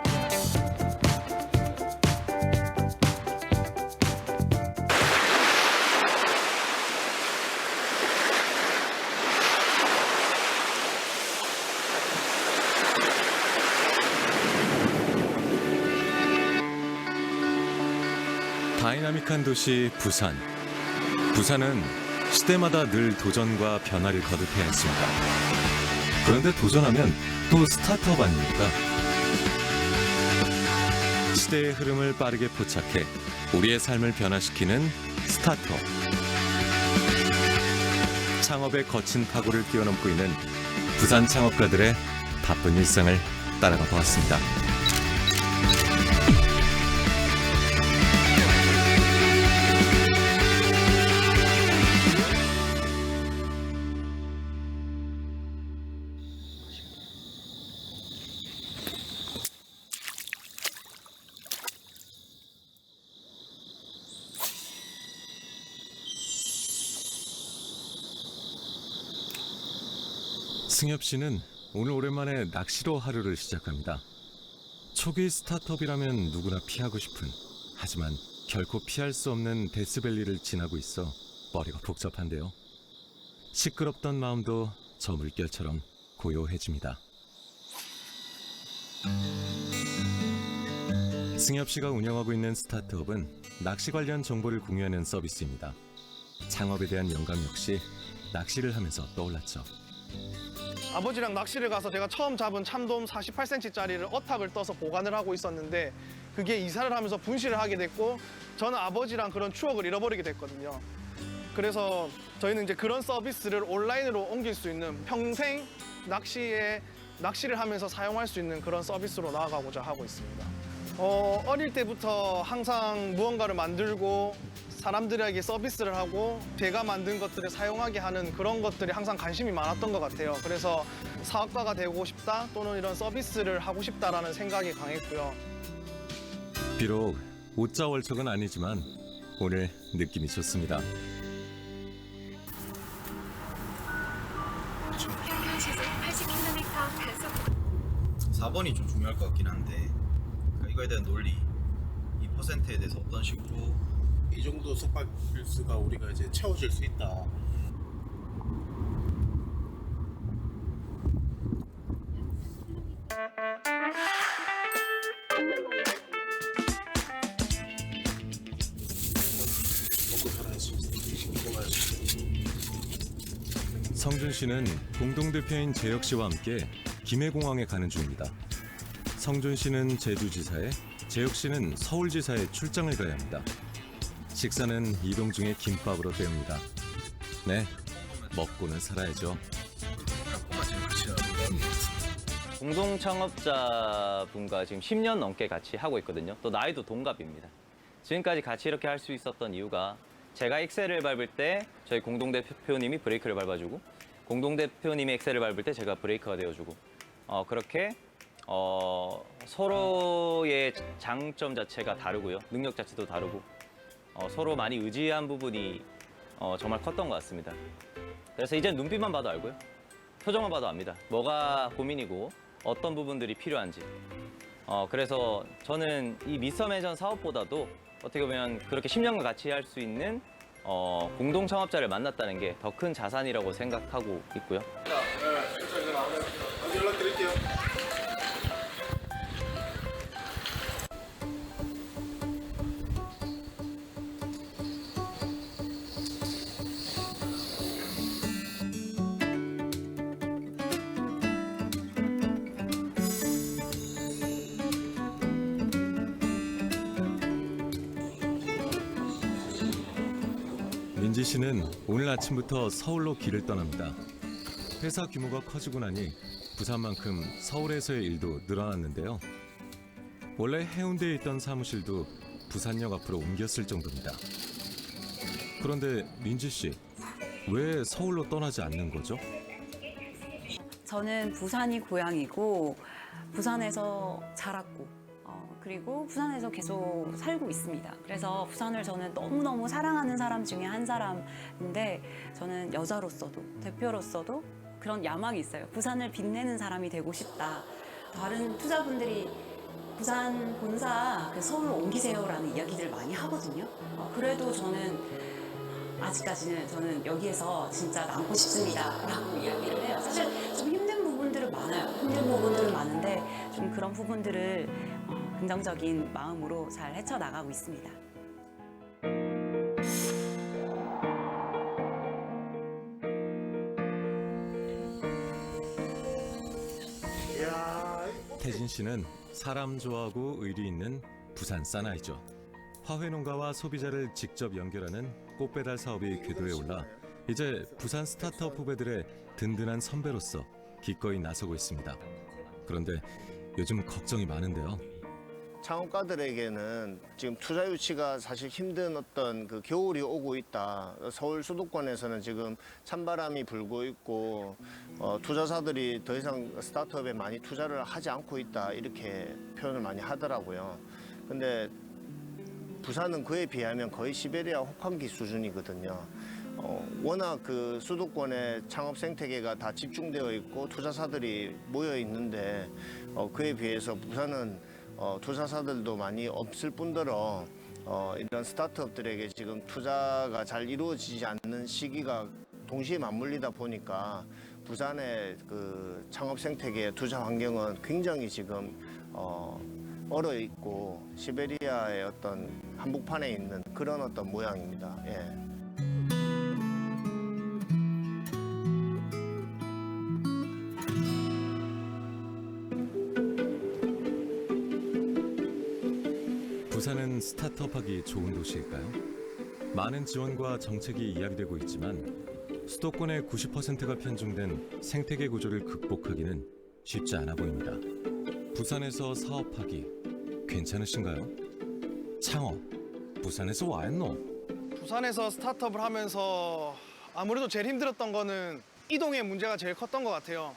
다이나믹한 도시 부산. 부산은 시대마다 늘 도전과 변화를 거듭해야 했습니다. 그런데 도전하면 또 스타트업 아닙니까? 시대의 흐름을 빠르게 포착해 우리의 삶을 변화시키는 스타트업. 창업의 거친 파고를 뛰어넘고 있는 부산 창업가들의 바쁜 일상을 따라가 보았습니다. 승엽 씨는 오늘 오랜만에 낚시로 하루를 시작합니다. 초기 스타트업이라면 누구나 피하고 싶은, 하지만 결코 피할 수 없는 데스밸리를 지나고 있어 머리가 복잡한데요. 시끄럽던 마음도 저 물결처럼 고요해집니다. 승엽 씨가 운영하고 있는 스타트업은 낚시 관련 정보를 공유하는 서비스입니다. 창업에 대한 영감 역시 낚시를 하면서 떠올랐죠. 아버지랑 낚시를 가서 제가 처음 잡은 참돔 48cm짜리를 어탁을 떠서 보관을 하고 있었는데 그게 이사를 하면서 분실을 하게 됐고 저는 아버지랑 그런 추억을 잃어버리게 됐거든요. 그래서 저희는 이제 그런 서비스를 온라인으로 옮길 수 있는 평생 낚시를 하면서 사용할 수 있는 그런 서비스로 나아가고자 하고 있습니다. 어릴 때부터 항상 무언가를 만들고 사람들에게 서비스를 하고 제가 만든 것들을 사용하게 하는 그런 것들이 항상 관심이 많았던 것 같아요. 그래서 사업가가 되고 싶다 또는 이런 서비스를 하고 싶다라는 생각이 강했고요. 비록 옷자월척은 아니지만 오늘 느낌이 좋습니다. 평균 시속 80km 단속. 4번이 좀 중요할 것 같긴 한데 그러니까 이거에 대한 논리, 이 퍼센트에 대해서 어떤 식으로 이 정도 속박 필수가 우리가 이제 채워질 수 있다. 성준 씨는 공동대표인 재혁 씨와 함께 김해공항에 가는 중입니다. 성준 씨는 제주지사에, 재혁 씨는 서울지사에 출장을 가야 합니다. 식사는 이동 중에 김밥으로 때웁니다. 네, 먹고는 살아야죠. 공동 창업자분과 지금 10년 넘게 같이 하고 있거든요. 또 나이도 동갑입니다. 지금까지 같이 이렇게 할 수 있었던 이유가 제가 엑셀을 밟을 때 저희 공동대표님이 브레이크를 밟아주고 공동대표님이 엑셀을 밟을 때 제가 브레이크가 되어주고 그렇게 서로의 장점 자체가 다르고요. 능력 자체도 다르고 서로 많이 의지한 부분이 정말 컸던 것 같습니다. 그래서 이제 눈빛만 봐도 알고요. 표정만 봐도 압니다. 뭐가 고민이고 어떤 부분들이 필요한지. 그래서 저는 이 미스터매전 사업보다도 어떻게 보면 그렇게 10년간 같이 할 수 있는 공동 창업자를 만났다는 게 더 큰 자산이라고 생각하고 있고요. 연락드릴게요. 민지 씨는 오늘 아침부터 서울로 길을 떠납니다. 회사 규모가 커지고 나니 부산만큼 서울에서의 일도 늘어났는데요. 원래 해운대에 있던 사무실도 부산역 앞으로 옮겼을 정도입니다. 그런데 민지 씨, 왜 서울로 떠나지 않는 거죠? 저는 부산이 고향이고 부산에서 자랐고 그리고 부산에서 계속 살고 있습니다. 그래서 부산을 저는 너무너무 사랑하는 사람 중에 한 사람인데 저는 여자로서도 대표로서도 그런 야망이 있어요. 부산을 빛내는 사람이 되고 싶다. 다른 투자분들이 부산 본사 서울로 옮기세요라는 이야기들 많이 하거든요. 그래도 저는 아직까지는 저는 여기에서 진짜 남고 싶습니다라고 이야기를 해요. 사실 좀 힘든 부분들은 많아요. 힘든 부분들은 많은데 좀 그런 부분들을 긍정적인 마음으로 잘 헤쳐나가고 있습니다. 태진 씨는 사람 좋아하고 의리 있는 부산 사나이죠. 화훼 농가와 소비자를 직접 연결하는 꽃배달 사업이 궤도에 올라 이제 부산 스타트업 후배들의 든든한 선배로서 기꺼이 나서고 있습니다. 그런데 요즘 걱정이 많은데요. 창업가들에게는 지금 투자 유치가 사실 힘든 어떤 그 겨울이 오고 있다. 서울 수도권에서는 지금 찬바람이 불고 있고 투자사들이 더 이상 스타트업에 많이 투자를 하지 않고 있다. 이렇게 표현을 많이 하더라고요. 근데 부산은 그에 비하면 거의 시베리아 혹한기 수준이거든요. 워낙 그 수도권의 창업 생태계가 다 집중되어 있고 투자사들이 모여 있는데 그에 비해서 부산은 투자사들도 많이 없을 뿐더러 이런 스타트업들에게 지금 투자가 잘 이루어지지 않는 시기가 동시에 맞물리다 보니까 부산의 그 창업 생태계의 투자 환경은 굉장히 지금 얼어 있고 시베리아의 어떤 한복판에 있는 그런 어떤 모양입니다. 예. 부산은 스타트업하기 좋은 도시일까요? 많은 지원과 정책이 이야기되고 있지만 수도권의 90%가 편중된 생태계 구조를 극복하기는 쉽지 않아 보입니다. 부산에서 사업하기 괜찮으신가요? 창업, 부산에서 와였노? 부산에서 스타트업을 하면서 아무래도 제일 힘들었던 거는 이동의 문제가 제일 컸던 것 같아요.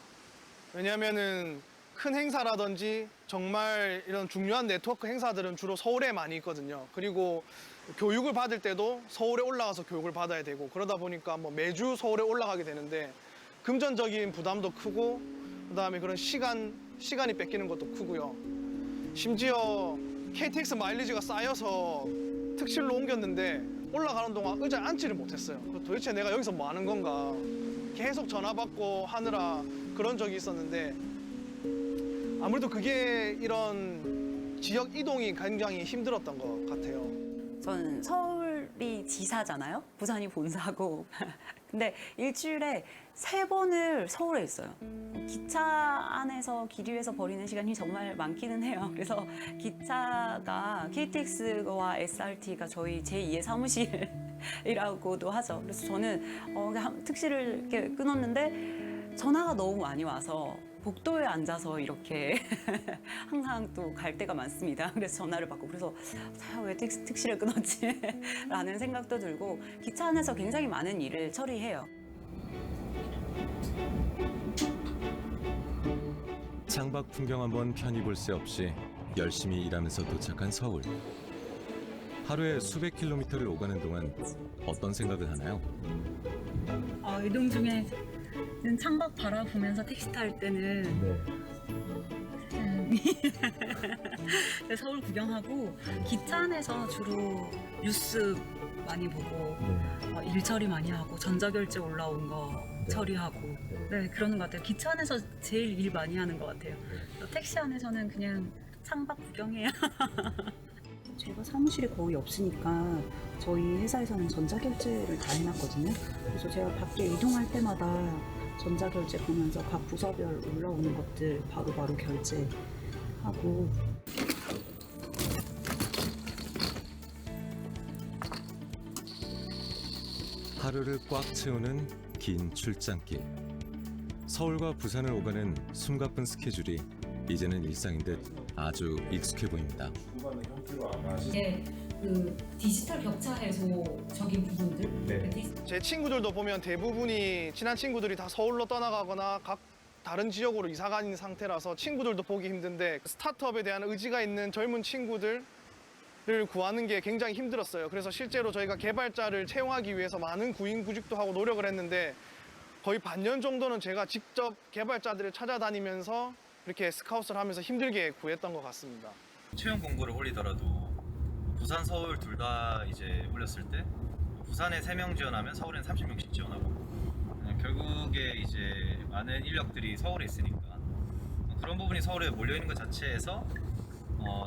왜냐하면은 큰 행사라든지 정말 이런 중요한 네트워크 행사들은 주로 서울에 많이 있거든요. 그리고 교육을 받을 때도 서울에 올라가서 교육을 받아야 되고 그러다 보니까 뭐 매주 서울에 올라가게 되는데 금전적인 부담도 크고 그다음에 그런 시간이 뺏기는 것도 크고요. 심지어 KTX 마일리지가 쌓여서 특실로 옮겼는데 올라가는 동안 의자에 앉지를 못했어요. 도대체 내가 여기서 뭐 하는 건가. 계속 전화 받고 하느라 그런 적이 있었는데 아무래도 그게 이런 지역 이동이 굉장히 힘들었던 것 같아요. 저는 서울 부산이 지사잖아요. 부산이 본사고. 근데 일주일에 3번을 서울에 있어요. 기차 안에서 길 위에서 버리는 시간이 정말 많기는 해요. 그래서 기차가 KTX와 SRT가 저희 제2의 사무실이라고도 하죠. 그래서 저는 특실을 이렇게 끊었는데 전화가 너무 많이 와서 복도에 앉아서 이렇게 항상 또 갈 때가 많습니다. 그래서 전화를 받고 그래서 왜 특실을 끊었지? 라는 생각도 들고 기차 안에서 굉장히 많은 일을 처리해요. 창밖 풍경 한번 편히 볼 새 없이 열심히 일하면서 도착한 서울. 하루에 수백 킬로미터를 오가는 동안 어떤 생각을 하나요? 이동 중에 창밖 바라보면서 택시 탈 때는 서울 구경하고 기차 안에서 주로 뉴스 많이 보고 일 처리 많이 하고 전자결제 올라온 거 처리하고 그러는 것 같아요. 기차 안에서 제일 일 많이 하는 것 같아요. 택시 안에서는 그냥 창밖 구경해요. 제가 사무실에 거의 없으니까 저희 회사에서는 전자결제를 다 해놨거든요. 그래서 제가 밖에 이동할 때마다 전자결제 보면서 각 부서별 올라오는 것들 바로바로 결제하고. 하루를 꽉 채우는 긴 출장길. 서울과 부산을 오가는 숨가쁜 스케줄이 이제는 일상인 듯 아주 익숙해 보입니다. 이게 디지털 격차 해소적인 부분들. 제 친구들도 보면 대부분이 친한 친구들이 다 서울로 떠나가거나 각 다른 지역으로 이사 간 상태라서 친구들도 보기 힘든데 스타트업에 대한 의지가 있는 젊은 친구들을 구하는 게 굉장히 힘들었어요. 그래서 실제로 저희가 개발자를 채용하기 위해서 많은 구인구직도 하고 노력을 했는데 거의 반년 정도는 제가 직접 개발자들을 찾아다니면서 이렇게 스카웃을 하면서 힘들게 구했던 것 같습니다. 채용 공고를 올리더라도 부산, 서울 둘 다 이제 올렸을 때 부산에 3명 지원하면 서울엔 30명씩 지원하고 결국에 이제 많은 인력들이 서울에 있으니까 그런 부분이 서울에 몰려 있는 것 자체에서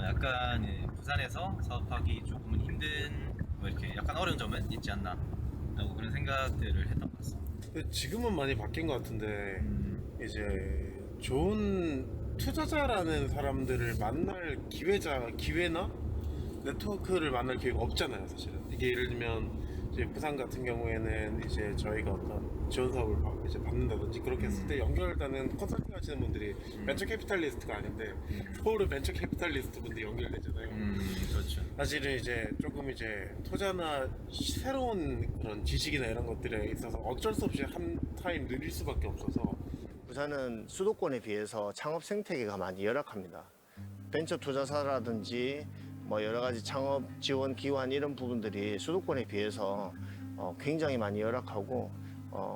약간 부산에서 사업하기 조금은 힘든 이렇게 약간 어려운 점은 있지 않나 라고 그런 생각들을 했던 것 같습니다. 지금은 많이 바뀐 것 같은데 이제 좋은 투자자라는 사람들을 만날 기회나 네트워크를 만날 기회가 없잖아요, 사실은. 이게 예를 들면 이제 부산 같은 경우에는 이제 저희가 어떤 지원 사업을 이제 받는다든지 그렇게 했을 때 연결되는 컨설팅 하시는 분들이 벤처 캐피탈리스트가 아닌데 서울은 벤처 캐피탈리스트 분들이 연결되잖아요. 그렇죠. 사실은 이제 조금 이제 투자나 새로운 그런 지식이나 이런 것들에 있어서 어쩔 수 없이 한 타임 느릴 수밖에 없어서. 부산은 수도권에 비해서 창업 생태계가 많이 열악합니다. 벤처 투자사라든지 뭐 여러 가지 창업 지원 기관 이런 부분들이 수도권에 비해서 굉장히 많이 열악하고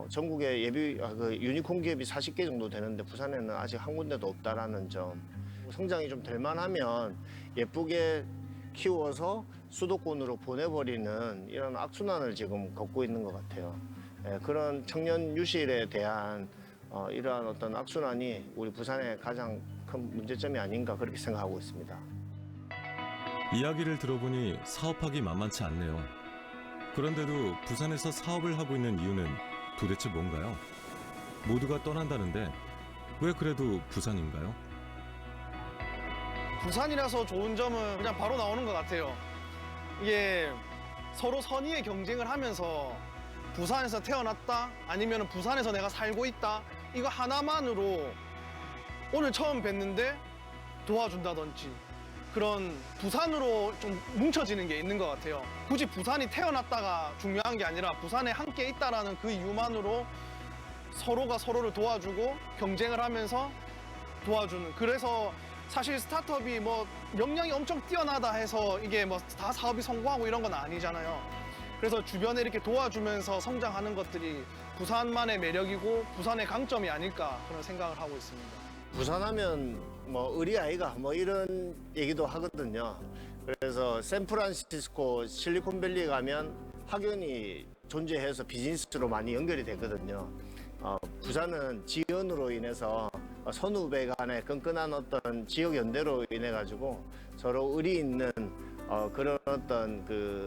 전국에 유니콘 기업이 40개 정도 되는데 부산에는 아직 한 군데도 없다라는 점. 성장이 좀 될 만하면 예쁘게 키워서 수도권으로 보내버리는 이런 악순환을 지금 걷고 있는 것 같아요. 그런 청년 유실에 대한 이러한 어떤 악순환이 우리 부산의 가장 큰 문제점이 아닌가 그렇게 생각하고 있습니다. 이야기를 들어보니 사업하기 만만치 않네요. 그런데도 부산에서 사업을 하고 있는 이유는 도대체 뭔가요? 모두가 떠난다는데 왜 그래도 부산인가요? 부산이라서 좋은 점은 그냥 바로 나오는 것 같아요. 이게 서로 선의의 경쟁을 하면서 부산에서 태어났다 아니면 부산에서 내가 살고 있다 이거 하나만으로 오늘 처음 뵀는데 도와준다든지 그런 부산으로 좀 뭉쳐지는 게 있는 것 같아요. 굳이 부산이 태어났다가 중요한 게 아니라 부산에 함께 있다라는 그 이유만으로 서로가 서로를 도와주고 경쟁을 하면서 도와주는. 그래서 사실 스타트업이 뭐 역량이 엄청 뛰어나다 해서 이게 뭐 다 사업이 성공하고 이런 건 아니잖아요. 그래서 주변에 이렇게 도와주면서 성장하는 것들이 부산만의 매력이고 부산의 강점이 아닐까 그런 생각을 하고 있습니다. 부산하면 뭐 의리 아이가 뭐 이런 얘기도 하거든요. 그래서 샌프란시스코 실리콘밸리에 가면 학연이 존재해서 비즈니스로 많이 연결이 되거든요. 부산은 지연으로 인해서 선후배 간의 끈끈한 어떤 지역 연대로 인해 가지고 서로 의리 있는 그런 어떤 그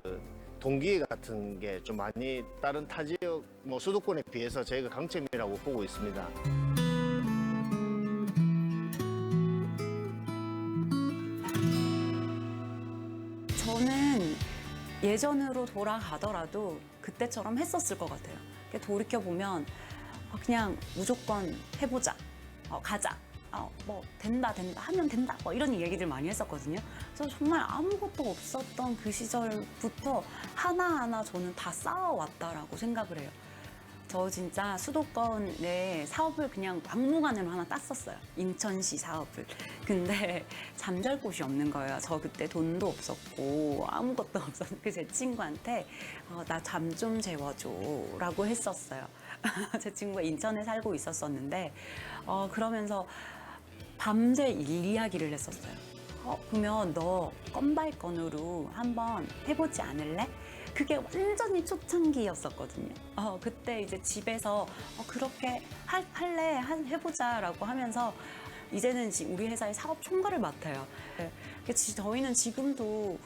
동기 같은 게 좀 많이 다른 타 지역 뭐 수도권에 비해서 저희가 강점이라고 보고 있습니다. 저는 예전으로 돌아가더라도 그때처럼 했었을 것 같아요. 돌이켜보면 그냥 무조건 해보자, 가자, 뭐 된다 하면 된다 뭐 이런 얘기들 많이 했었거든요. 그래서 정말 아무것도 없었던 그 시절부터 하나하나 저는 다 쌓아왔다라고 생각을 해요. 저 진짜 수도권에 사업을 그냥 막무가내로 하나 땄었어요. 인천시 사업을. 근데 잠잘 곳이 없는 거예요. 저 그때 돈도 없었고 아무것도 없었는데 그 제 친구한테 나 잠 좀 재워줘라고 했었어요. 제 친구가 인천에 살고 있었었는데 그러면서 밤새 일 이야기를 했었어요. 그러면 너 건발건으로 한번 해보지 않을래? 그게 완전히 초창기였었거든요. 그때 이제 집에서 그렇게 할래? 해보자라고 하면서 이제는 우리 회사의 사업 총괄을 맡아요. 저희는 지금도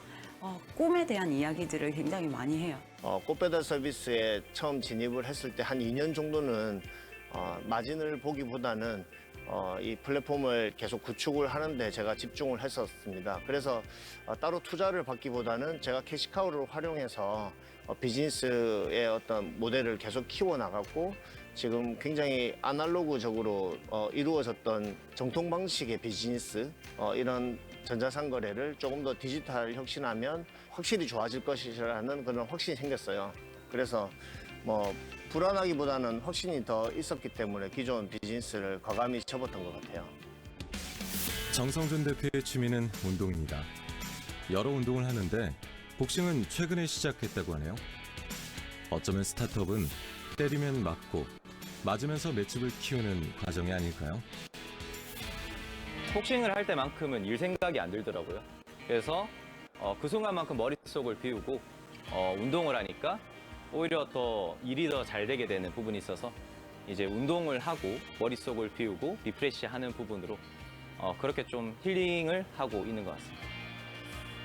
꿈에 대한 이야기들을 굉장히 많이 해요. 꽃배달 서비스에 처음 진입을 했을 때 한 2년 정도는 마진을 보기보다는 이 플랫폼을 계속 구축을 하는데 제가 집중을 했었습니다. 그래서 따로 투자를 받기보다는 제가 캐시카우를 활용해서 비즈니스의 어떤 모델을 계속 키워나갔고 지금 굉장히 아날로그적으로 이루어졌던 정통 방식의 비즈니스 이런 전자상거래를 조금 더 디지털 혁신하면 확실히 좋아질 것이라는 그런 확신이 생겼어요. 그래서 뭐 불안하기보다는 확신이 더 있었기 때문에 기존 비즈니스를 과감히 접었던 것 같아요. 정성준 대표의 취미는 운동입니다. 여러 운동을 하는데 복싱은 최근에 시작했다고 하네요. 어쩌면 스타트업은 때리면 맞고 맞으면서 맷집을 키우는 과정이 아닐까요? 복싱을 할 때만큼은 일 생각이 안 들더라고요. 그래서 그 순간만큼 머릿속을 비우고 운동을 하니까 오히려 더 일이 더 잘 되게 되는 부분이 있어서 이제 운동을 하고 머릿속을 비우고 리프레시하는 부분으로 그렇게 좀 힐링을 하고 있는 것 같습니다.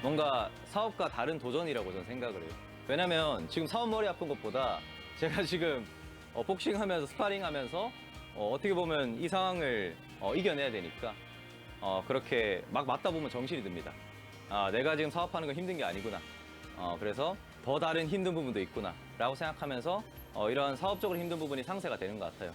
뭔가 사업과 다른 도전이라고 저는 생각을 해요. 왜냐면 지금 사업 머리 아픈 것보다 제가 지금 복싱하면서 스파링하면서 어떻게 보면 이 상황을 이겨내야 되니까 그렇게 막 맞다 보면 정신이 듭니다. 내가 지금 사업하는 건 힘든 게 아니구나. 그래서 더 다른 힘든 부분도 있구나 라고 생각하면서 이런 사업적으로 힘든 부분이 상쇄가 되는 것 같아요.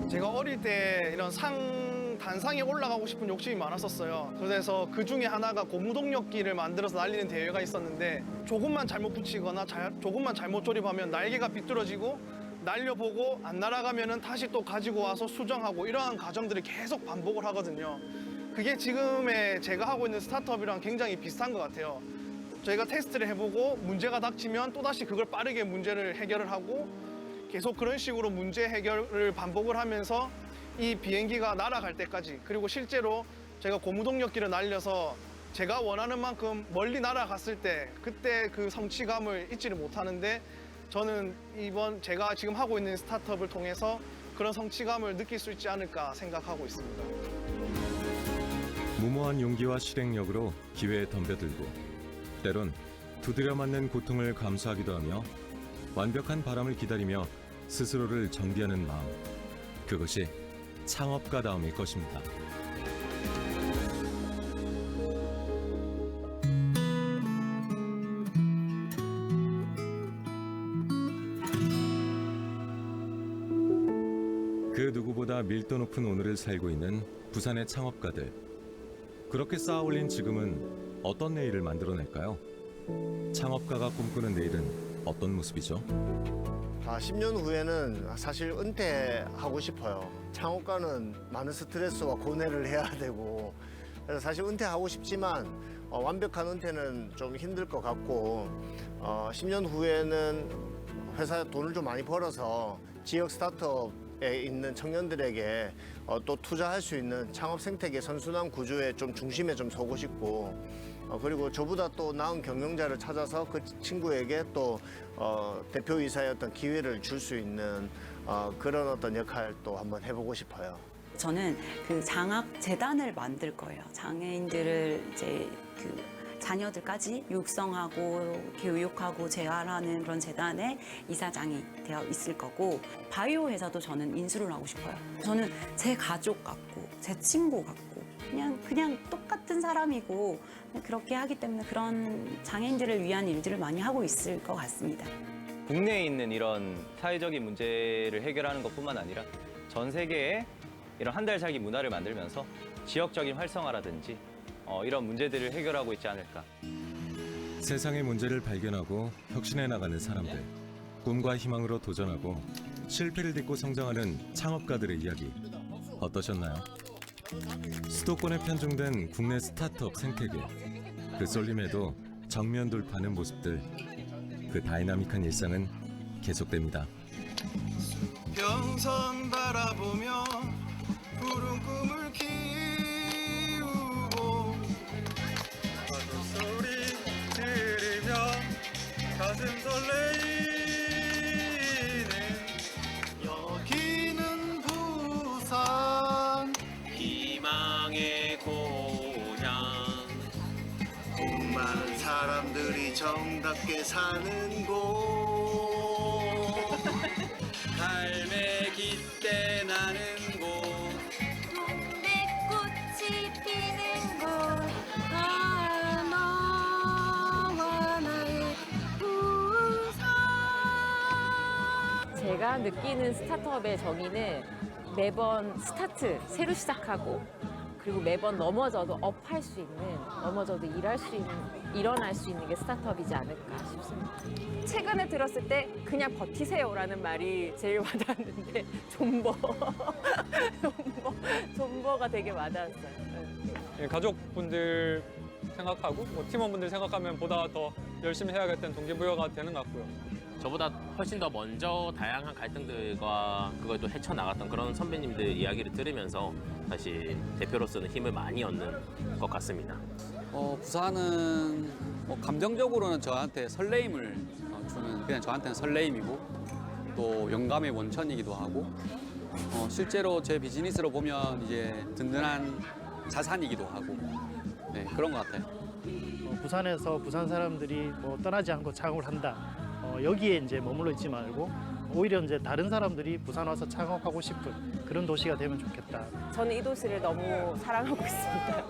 제가 어릴 때 이런 단상에 올라가고 싶은 욕심이 많았었어요. 그래서 그 중에 하나가 고무동력기를 만들어서 날리는 대회가 있었는데 조금만 잘못 붙이거나 조금만 잘못 조립하면 날개가 삐뚤어지고 날려보고 안 날아가면은 다시 또 가지고 와서 수정하고 이러한 과정들을 계속 반복을 하거든요. 그게 지금의 제가 하고 있는 스타트업이랑 굉장히 비슷한 것 같아요. 저희가 테스트를 해보고 문제가 닥치면 또다시 그걸 빠르게 문제를 해결을 하고 계속 그런 식으로 문제 해결을 반복을 하면서 이 비행기가 날아갈 때까지 그리고 실제로 제가 고무동력기를 날려서 제가 원하는 만큼 멀리 날아갔을 때 그때 그 성취감을 잊지를 못하는데 저는 이번 제가 지금 하고 있는 스타트업을 통해서 그런 성취감을 느낄 수 있지 않을까 생각하고 있습니다. 무모한 용기와 실행력으로 기회에 덤벼들고 때론 두드려 맞는 고통을 감수하기도 하며 완벽한 바람을 기다리며 스스로를 정비하는 마음, 그것이 창업가다움일 것입니다. 그 누구보다 밀도 높은 오늘을 살고 있는 부산의 창업가들. 그렇게 쌓아올린 지금은 어떤 내일을 만들어낼까요? 창업가가 꿈꾸는 내일은 어떤 모습이죠? 10년 후에는 사실 은퇴하고 싶어요. 창업가는 많은 스트레스와 고뇌를 해야 되고 그래서 사실 은퇴하고 싶지만 완벽한 은퇴는 좀 힘들 것 같고 10년 후에는 회사에 돈을 좀 많이 벌어서 지역 스타트업에 있는 청년들에게 또 투자할 수 있는 창업 생태계 선순환 구조의 좀 중심에 좀 서고 싶고 그리고 저보다 또 나은 경영자를 찾아서 그 친구에게 또 대표이사의 어떤 기회를 줄 수 있는 그런 어떤 역할도 한번 해보고 싶어요. 저는 그 장학 재단을 만들 거예요. 장애인들을 이제 그 자녀들까지 육성하고 교육하고 재활하는 그런 재단의 이사장이 되어 있을 거고, 바이오 회사도 저는 인수를 하고 싶어요. 저는 제 가족 같고 제 친구 같고 그냥 똑같은 사람이고 그렇게 하기 때문에 그런 장애인들을 위한 일들을 많이 하고 있을 것 같습니다. 국내에 있는 이런 사회적인 문제를 해결하는 것뿐만 아니라 전 세계에 이런 한 달 살기 문화를 만들면서 지역적인 활성화라든지 이런 문제들을 해결하고 있지 않을까. 세상의 문제를 발견하고 혁신해 나가는 사람들, 꿈과 희망으로 도전하고 실패를 딛고 성장하는 창업가들의 이야기 어떠셨나요? 수도권에 편중된 국내 스타트업 생태계, 그 쏠림에도 정면 돌파하는 모습들, 그 다이나믹한 일상은 계속됩니다. 평선 바라보며 푸른 꿈을 키우고 파도 소리 들으며 가슴 설레이는 여기는 부산 희망의 고향 꿈많은 사람들이 정답게 사는 곳 갈매기 때 나는 곳 동백꽃이 피는 곳 너와 나의 부산. 제가 느끼는 스타트업의 정의는 매번 스타트, 새로 시작하고 그리고 매번 넘어져도 업할 수 있는, 넘어져도 일어날 수 있는 게 스타트업이지 않을까 싶습니다. 최근에 들었을 때 그냥 버티세요라는 말이 제일 와닿았는데 존버가 되게 와닿았어요. 가족분들 생각하고 팀원분들 생각하면 보다 더 열심히 해야겠다는 동기부여가 되는 것 같고요. 저보다 훨씬 더 먼저 다양한 갈등들과 그걸 또 헤쳐나갔던 그런 선배님들 이야기를 들으면서 사실 대표로서는 힘을 많이 얻는 것 같습니다. 부산은 감정적으로는 저한테 설레임을 주는, 그냥 저한테는 설레임이고 또 영감의 원천이기도 하고 실제로 제 비즈니스로 보면 이제 든든한 자산이기도 하고 그런 것 같아요. 부산에서 부산 사람들이 떠나지 않고 창업을 한다. 여기에 이제 머물러 있지 말고 오히려 이제 다른 사람들이 부산 와서 창업하고 싶은 그런 도시가 되면 좋겠다. 저는 이 도시를 너무 사랑하고 있습니다.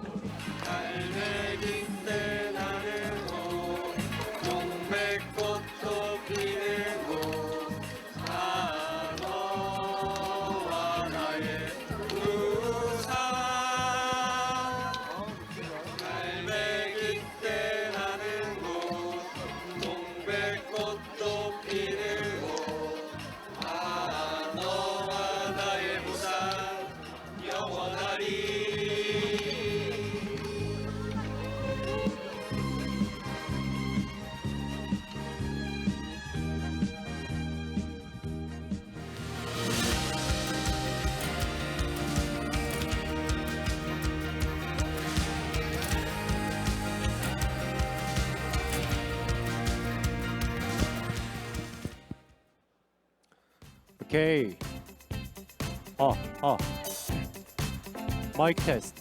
갈매기 때 나는 곳 동백꽃도 피는 곳 너와 나의 부산 갈매기 때 나는 곳 동백꽃도 피는 곳 너와 나의 부산 영원하리. 오케이. 마이크 테스트.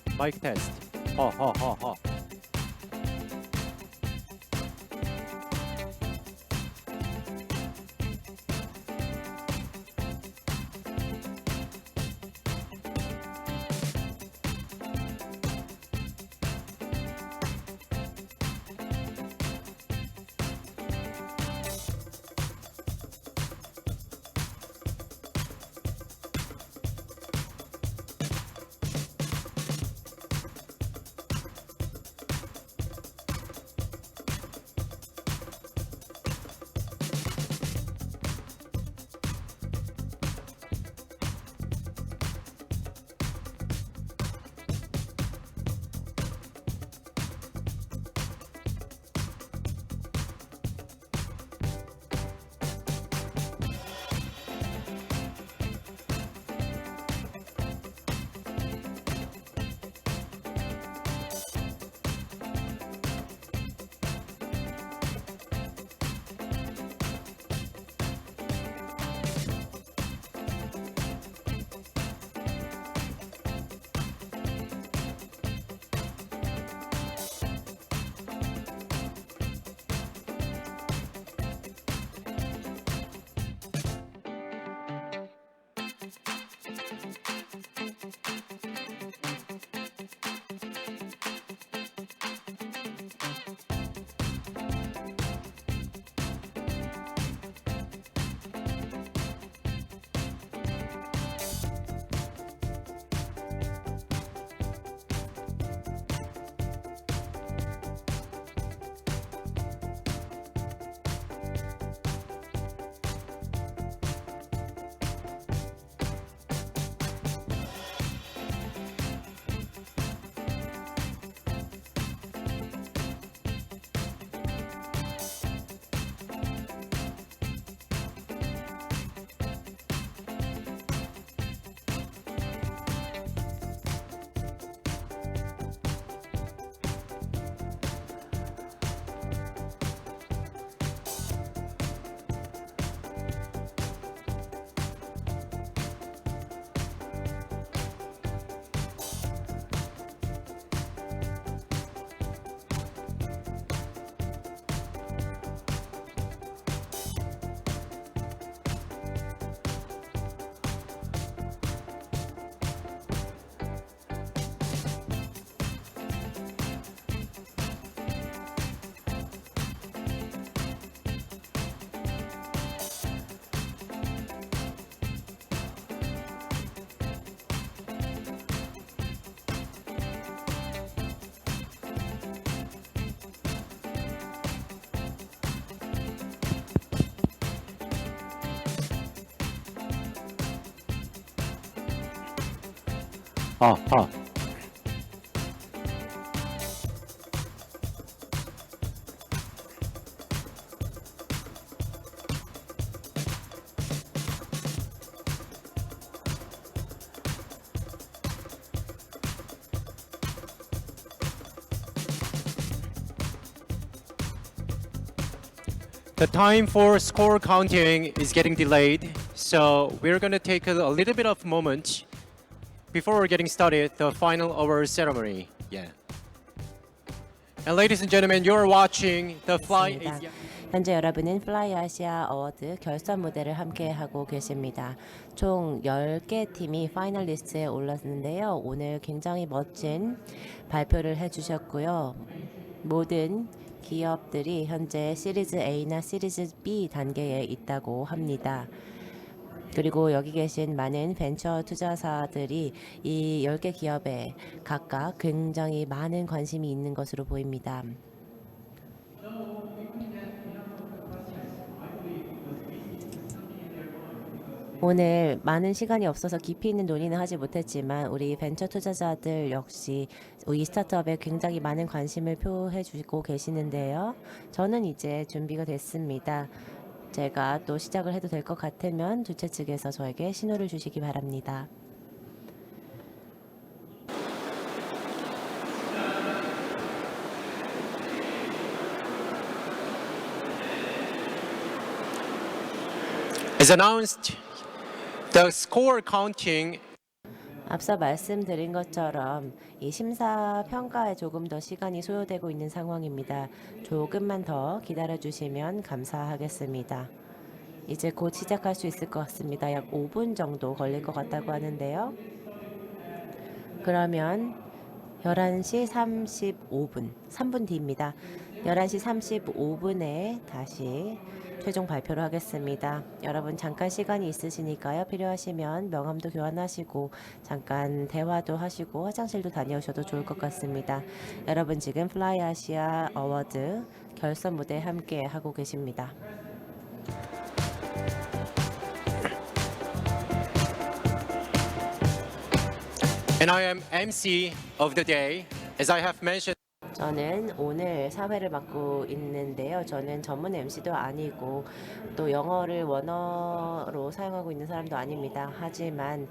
The time for score counting is getting delayed, so we're going to take a little bit of moment before we're getting started the final award ceremony. Yeah. And ladies and gentlemen, you're watching the Fly 맞습니다. Asia. 현재 여러분은 플라이 아시아 어워드 결선 무대를 함께 하고 계십니다. 총 10개 팀이 파이널리스트에 올랐는데요. 오늘 굉장히 멋진 발표를 해주셨고요. 모든 기업들이 현재 시리즈 A나 시리즈 B 단계에 있다고 합니다. 그리고 여기 계신 많은 벤처 투자사들이 이 10개 기업에 각각 굉장히 많은 관심이 있는 것으로 보입니다. 오늘 많은 시간이 없어서 깊이 있는 논의는 하지 못했지만 우리 벤처 투자자들 역시 이 스타트업에 굉장히 많은 관심을 표해 주고 계시는데요. 저는 이제 준비가 됐습니다. 제가 또 시작을 해도 될 것 같으면 주최 측에서 저에게 신호를 주시기 바랍니다. As announced, the score counting 앞서 말씀드린 것처럼 이 심사 평가에 조금 더 시간이 소요되고 있는 상황입니다. 조금만 더 기다려 주시면 감사하겠습니다. 이제 곧 시작할 수 있을 것 같습니다. 약 5분 정도 걸릴 것 같다고 하는데요. 그러면 11시 35분, 3분 뒤입니다. 11시 35분에 다시 최종 발표를 하겠습니다. 여러분 잠깐 시간이 있으시니까요. 필요하시면 명함도 교환하시고 잠깐 대화도 하시고 화장실도 다녀오셔도 좋을 것 같습니다. 여러분 지금 플라이 아시아 어워드 결선 무대에 함께 하고 계십니다. and I am MC of the day. As I have mentioned, 저는 오늘 사회를 맡고 있는데요. 저는 전문 MC도 아니고 또 영어를 원어로 사용하고 있는 사람도 아닙니다. 하지만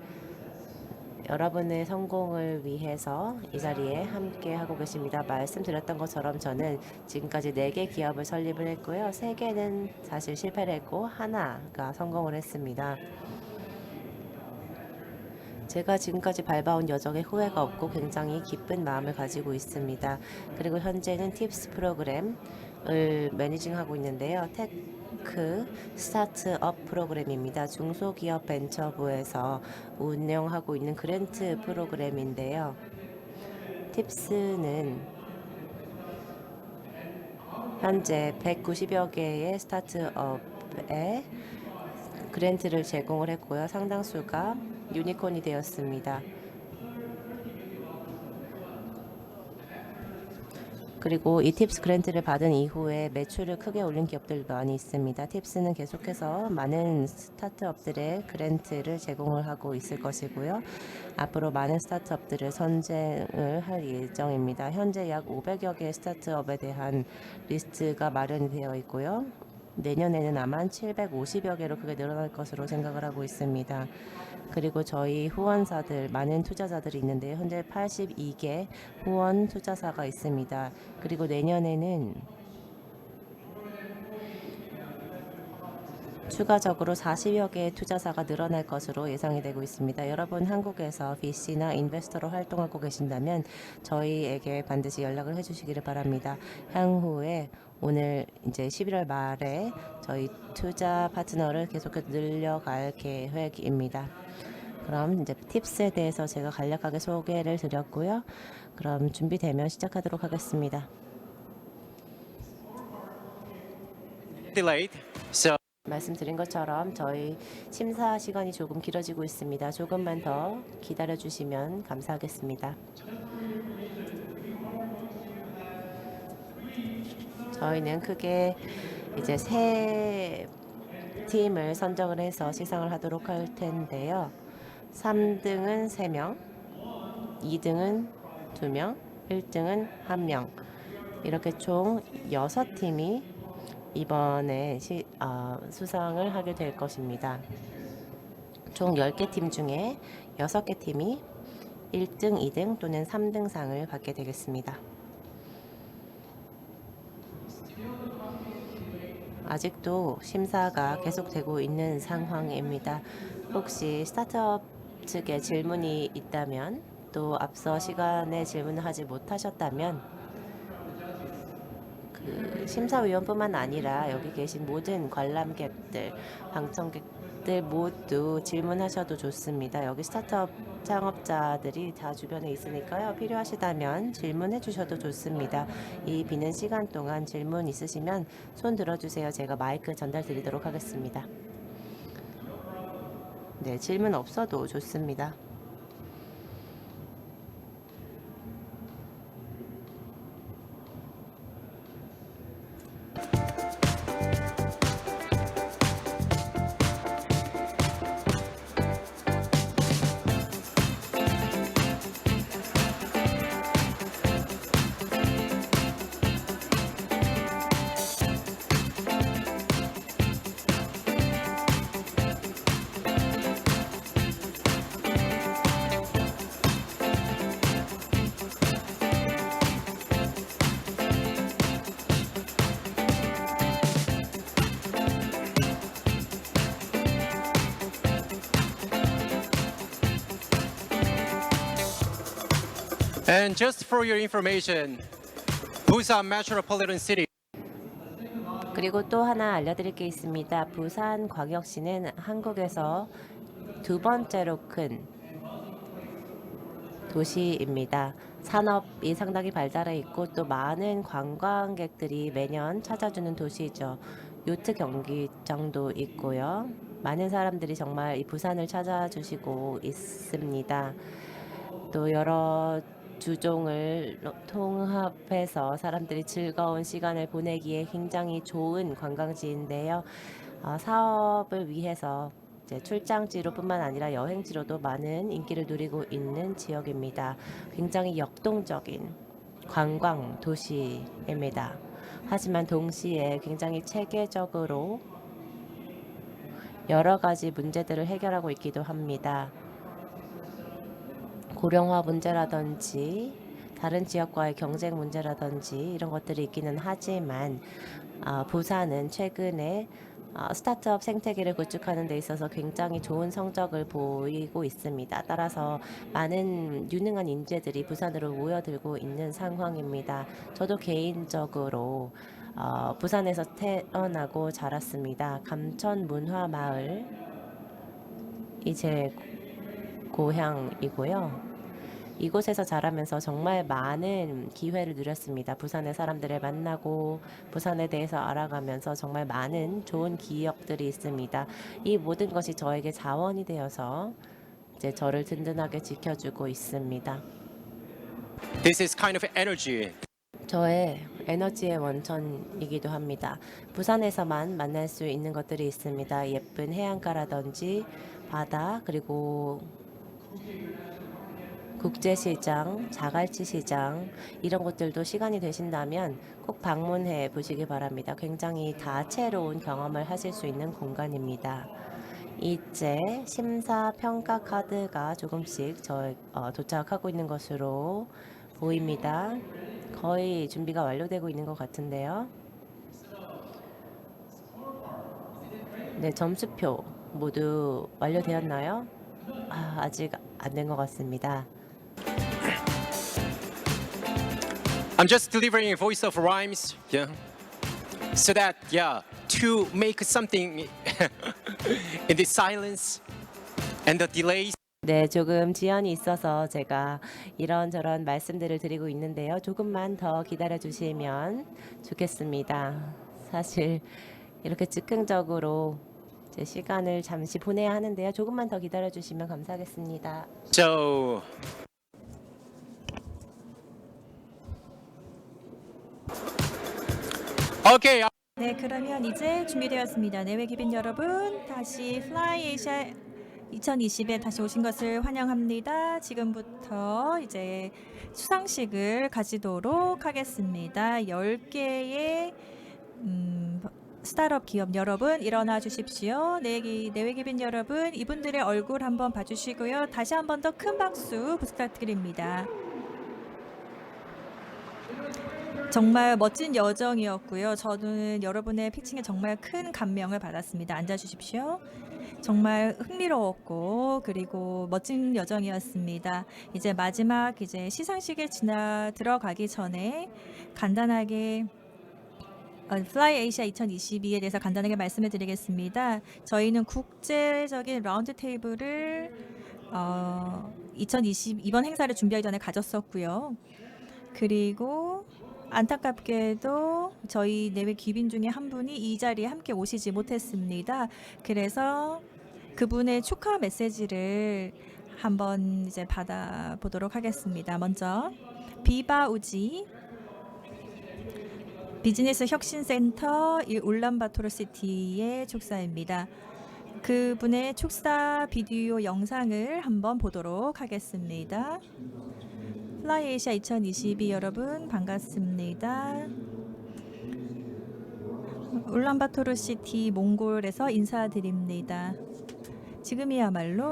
여러분의 성공을 위해서 이 자리에 함께 하고 계십니다. 말씀드렸던 것처럼 저는 지금까지 4개 기업을 설립을 했고요. 3개는 사실 실패를 했고 하나가 성공을 했습니다. 제가 지금까지 밟아온 여정에 후회가 없고 굉장히 기쁜 마음을 가지고 있습니다. 그리고 현재는 팁스 프로그램을 매니징하고 있는데요. 네트워크 스타트업 프로그램입니다. 중소기업 벤처부에서 운영하고 있는 그랜트 프로그램인데요. 팁스는 현재 190여 개의 스타트업에 그랜트를 제공을 했고요. 상당수가 유니콘이 되었습니다. 그리고 이 팁스 그랜트를 받은 이후에 매출을 크게 올린 기업들도 많이 있습니다. 팁스는 계속해서 많은 스타트업들의 그랜트를 제공을 하고 있을 것이고요. 앞으로 많은 스타트업들을 선정을 할 예정입니다. 현재 약 500여 개의 스타트업에 대한 리스트가 마련이 되어 있고요. 내년에는 아마 750여 개로 크게 늘어날 것으로 생각을 하고 있습니다. 그리고 저희 후원사들, 많은 투자자들이 있는데 현재 82개 후원 투자사가 있습니다. 그리고 내년에는 추가적으로 40여 개의 투자사가 늘어날 것으로 예상이 되고 있습니다. 여러분 한국에서 VC나 인베스터로 활동하고 계신다면 저희에게 반드시 연락을 해주시기를 바랍니다. 향후에 오늘 이제 11월 말에 저희 투자 파트너를 계속해서 늘려갈 계획입니다. 그럼 이제 팁스에 대해서 제가 간략하게 소개를 드렸고요. 그럼 준비되면 시작하도록 하겠습니다. Delayed. So 말씀드린 것처럼 저희 심사 시간이 조금 길어지고 있습니다. 조금만 더 기다려 주시면 감사하겠습니다. 저희는 크게 이제 세 팀을 선정을 해서 시상을 하도록 할 텐데요. 3등은 3명, 2등은 2명, 1등은 1명. 이렇게 총 6팀이 이번에 수상을 하게 될 것입니다. 총 10개 팀 중에 6개 팀이 1등, 2등 또는 3등 상을 받게 되겠습니다. 아직도 심사가 계속되고 있는 상황입니다. 혹시 스타트업 측에 질문이 있다면, 또 앞서 시간에 질문을 하지 못하셨다면 심사위원뿐만 아니라 여기 계신 모든 관람객들, 방청객들 모두 질문하셔도 좋습니다. 여기 스타트업 창업자들이 다 주변에 있으니까요. 필요하시다면 질문해 주셔도 좋습니다. 이 비는 시간 동안 질문 있으시면 손 들어주세요. 제가 마이크 전달 드리도록 하겠습니다. 네, 질문 없어도 좋습니다. And just for your information, Busan Metropolitan City. 그리고 또 하나 알려드릴 게 있습니다. 부산광역시는 한국에서 두 번째로 큰 도시입니다. 산업이 상당히 발달해 있고 또 많은 관광객들이 매년 찾아주는 도시죠. 요트 경기장도 있고요. 많은 사람들이 정말 이 부산을 찾아주시고 있습니다. 또 여러 주종을 통합해서 사람들이 즐거운 시간을 보내기에 굉장히 좋은 관광지인데요. 사업을 위해서 이제 출장지로뿐만 아니라 여행지로도 많은 인기를 누리고 있는 지역입니다. 굉장히 역동적인 관광 도시입니다. 하지만 동시에 굉장히 체계적으로 여러 가지 문제들을 해결하고 있기도 합니다. 고령화 문제라든지 다른 지역과의 경쟁 문제라든지 이런 것들이 있기는 하지만 부산은 최근에 스타트업 생태계를 구축하는 데 있어서 굉장히 좋은 성적을 보이고 있습니다. 따라서 많은 유능한 인재들이 부산으로 모여들고 있는 상황입니다. 저도 개인적으로 부산에서 태어나고 자랐습니다. 감천문화마을 제 고향이고요. 이곳에서 자라면서 정말 많은 기회를 누렸습니다. 부산의 사람들을 만나고 부산에 대해서 알아가면서 정말 많은 좋은 기억들이 있습니다. 이 모든 것이 저에게 자원이 되어서 이제 저를 든든하게 지켜주고 있습니다. This is kind of energy. 저의 에너지의 원천이기도 합니다. 부산에서만 만날 수 있는 것들이 있습니다. 예쁜 해안가라든지 바다, 그리고 국제시장, 자갈치 시장, 이런 곳들도 시간이 되신다면 꼭 방문해 보시기 바랍니다. 굉장히 다채로운 경험을 하실 수 있는 공간입니다. 이제 심사평가 카드가 조금씩 도착하고 있는 것으로 보입니다. 거의 준비가 완료되고 있는 것 같은데요. 네, 점수표 모두 완료되었나요? 아직 안 된 것 같습니다. I'm just delivering a voice of rhymes, yeah, so that to make something in the silence and the delays. 네, 조금 지연이 있어서 제가 이런저런 말씀들을 드리고 있는데요. 조금만 더 기다려 주시면 좋겠습니다. 사실 이렇게 즉흥적으로 제 시간을 잠시 보내야 하는데요. 조금만 더 기다려 주시면 감사하겠습니다. So okay. 네, 그러면 이제 준비되었습니다. 내외 기빈 여러분, 다시 플라이 아시아 2020에 다시 오신 것을 환영합니다. 지금부터 이제 수상식을 가지도록 하겠습니다. 10개의 스타트업 기업 여러분 일어나 주십시오. 내외 기빈 여러분, 이분들의 얼굴 한번 봐주시고요. 다시 한번 더 큰 박수 부탁드립니다. 정말 멋진 여정이었고요. 저는 여러분의 피칭에 정말 큰 감명을 받았습니다. 앉아주십시오. 정말 흥미로웠고 그리고 멋진 여정이었습니다. 이제 마지막 시상식에 들어가기 전에 간단하게 플라이 아시아 2022에 대해서 간단하게 말씀을 드리겠습니다. 저희는 국제적인 라운드 테이블을 2020 이번 행사를 준비하기 전에 가졌었고요. 그리고 안타깝게도 저희 내외 귀빈 중에 한 분이 이 자리에 함께 오시지 못했습니다. 그래서 그분의 축하 메시지를 한번 이제 받아보도록 하겠습니다. 먼저 비바 우지 비즈니스 혁신센터 울란바토르 시티의 축사입니다. 그분의 축사 비디오 영상을 한번 보도록 하겠습니다. 플라이 아시아 2022 여러분 반갑습니다. 울란바토르 시티 몽골에서 인사드립니다. 지금이야말로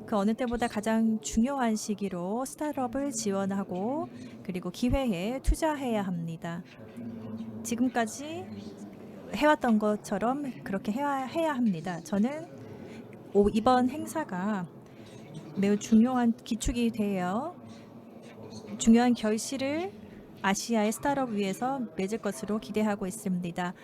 그 어느 때보다 가장 중요한 시기로 스타트업을 지원하고 그리고 기회에 투자해야 합니다. 지금까지 해왔던 것처럼 그렇게 해야 합니다. 저는 이번 행사가 매우 중요한 기축이 되어 중요한 결실을 아시아의 스타트업 위에서 맺을 것으로 기대하고 있습니다.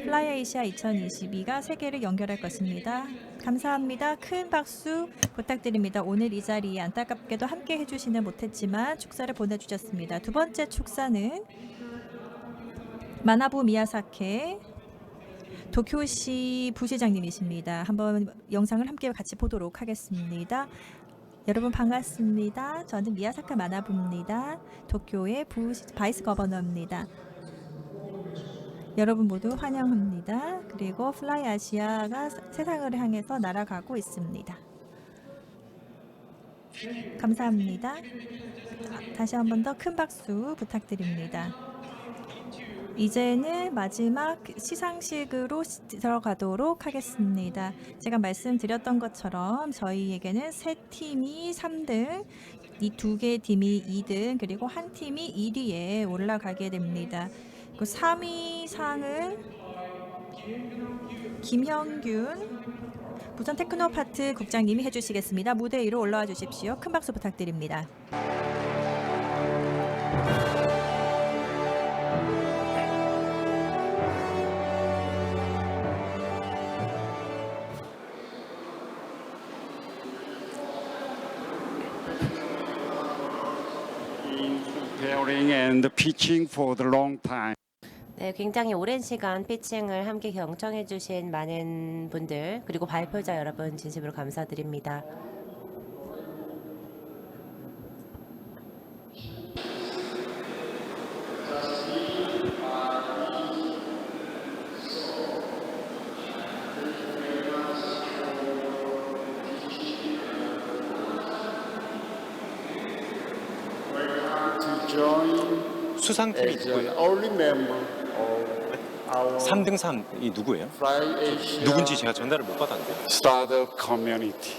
플라이 아시아 2022가 세계를 연결할 것입니다. 감사합니다. 큰 박수 부탁드립니다. 오늘 이 자리에 안타깝게도 함께 해주시는 못했지만 축사를 보내주셨습니다. 두 번째 축사는 마나부 미야사케 도쿄시 부시장님이십니다. 한번 영상을 함께 같이 보도록 하겠습니다. 여러분 반갑습니다. 저는 미야사카 마나부입니다. 도쿄의 바이스 거버너입니다. 여러분 모두 환영합니다. 그리고 플라이 아시아가 세상을 향해서 날아가고 있습니다. 감사합니다. 다시 한 번 더 큰 박수 부탁드립니다. 이제는 마지막 시상식으로 들어가도록 하겠습니다. 제가 말씀드렸던 것처럼 저희에게는 세 팀이 3등, 이 두 개의 팀이 2등, 그리고 한 팀이 1위에 올라가게 됩니다. 그 3위 상은 김형균 부산 테크노파트 국장님이 해주시겠습니다. 무대 위로 올라와 주십시오. 큰 박수 부탁드립니다. preparing and pitching for the long time. 네, 굉장히 오랜 시간 피칭을 함께 경청해 주신 많은 분들 그리고 발표자 여러분 진심으로 감사드립니다. To join 수상팀이 as an 누구예요? only member of our 3등상이 누구예요? Fly Asia 누군지 제가 전달을 못 받았는데. startup community.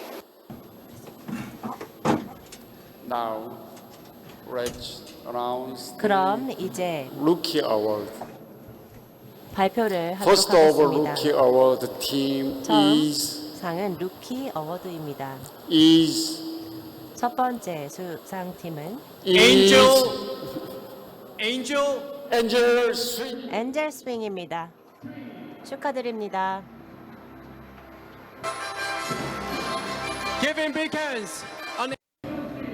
Now, let's announce 그럼 이제 Rookie Award. 발표를 하도록 First of all, 하겠습니다. Rookie Award team 처음 is 상은 루키 어워드입니다. 첫 번째 수상팀은 Angel Swing. 엔젤 스윙입니다. 축하드립니다. Give him big hands.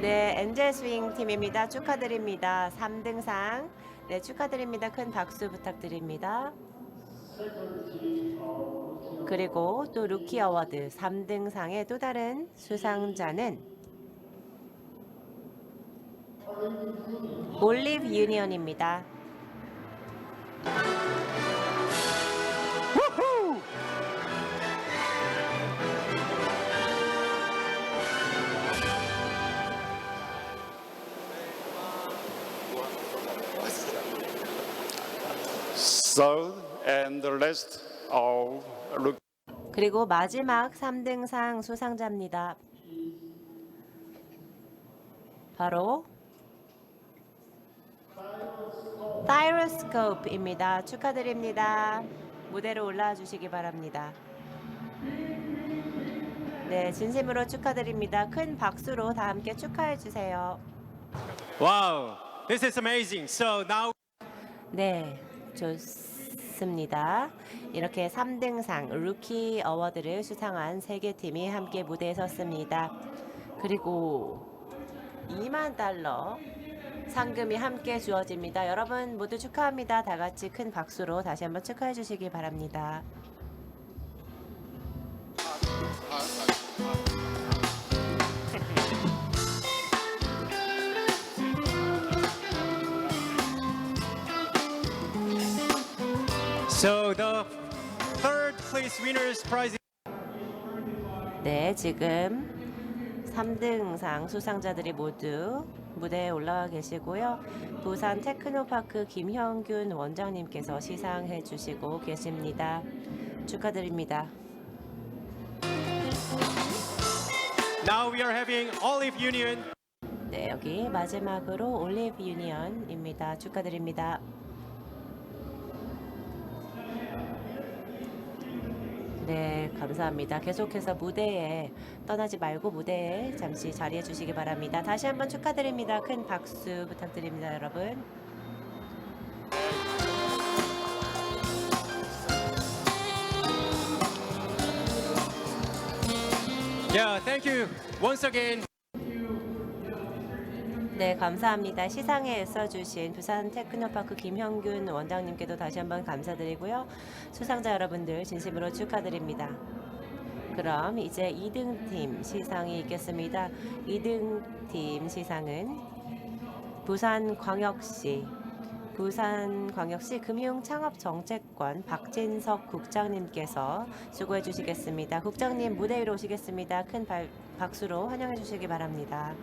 네, 엔젤 스윙 팀입니다. 축하드립니다. 3등상. 네, 축하드립니다. 큰 박수 부탁드립니다. 그리고 또 루키 어워드 3등상의 또 다른 수상자는 올리브 유니언입니다. Third and the last of Rookie. 그리고 마지막 3등상 수상자입니다. 바로 타이로스코프입니다. 축하드립니다. 무대로 올라와 주시기 바랍니다. 네, 진심으로 축하드립니다. 큰 박수로 다 함께 축하해 주세요. Wow, this is amazing. So now 네, 좋습니다. 이렇게 3등상 루키 어워드를 수상한 3개 팀이 함께 무대에 섰습니다. 그리고 2만 달러 상금이 함께 주어집니다. 여러분 모두 축하합니다. 다 같이 큰 박수로 다시 한번 축하해 주시기 바랍니다. So the third place winners prize. 네, 지금 3등상 수상자들이 모두 무대에 올라와 계시고요. 부산 테크노파크 김형균 원장님께서 시상해 주시고 계십니다. 축하드립니다. Now we are having Olive Union. 네, 여기 마지막으로 올리브 유니언입니다. 축하드립니다. 네, 감사합니다. 계속해서 무대에 떠나지 말고 무대에 잠시 자리해 주시기 바랍니다. 다시 한번 축하드립니다. 큰 박수 부탁드립니다, 여러분. Yeah, thank you once again. 네, 감사합니다. 시상에 애써주신 부산 테크노파크 김형균 원장님께도 다시 한번 감사드리고요. 수상자 여러분들 진심으로 축하드립니다. 그럼 이제 2등 팀 시상이 있겠습니다. 2등 팀 시상은 부산광역시 금융창업정책관 박진석 국장님께서 수고해 주시겠습니다. 국장님 무대 위로 오시겠습니다. 큰 박수로 환영해 주시기 바랍니다.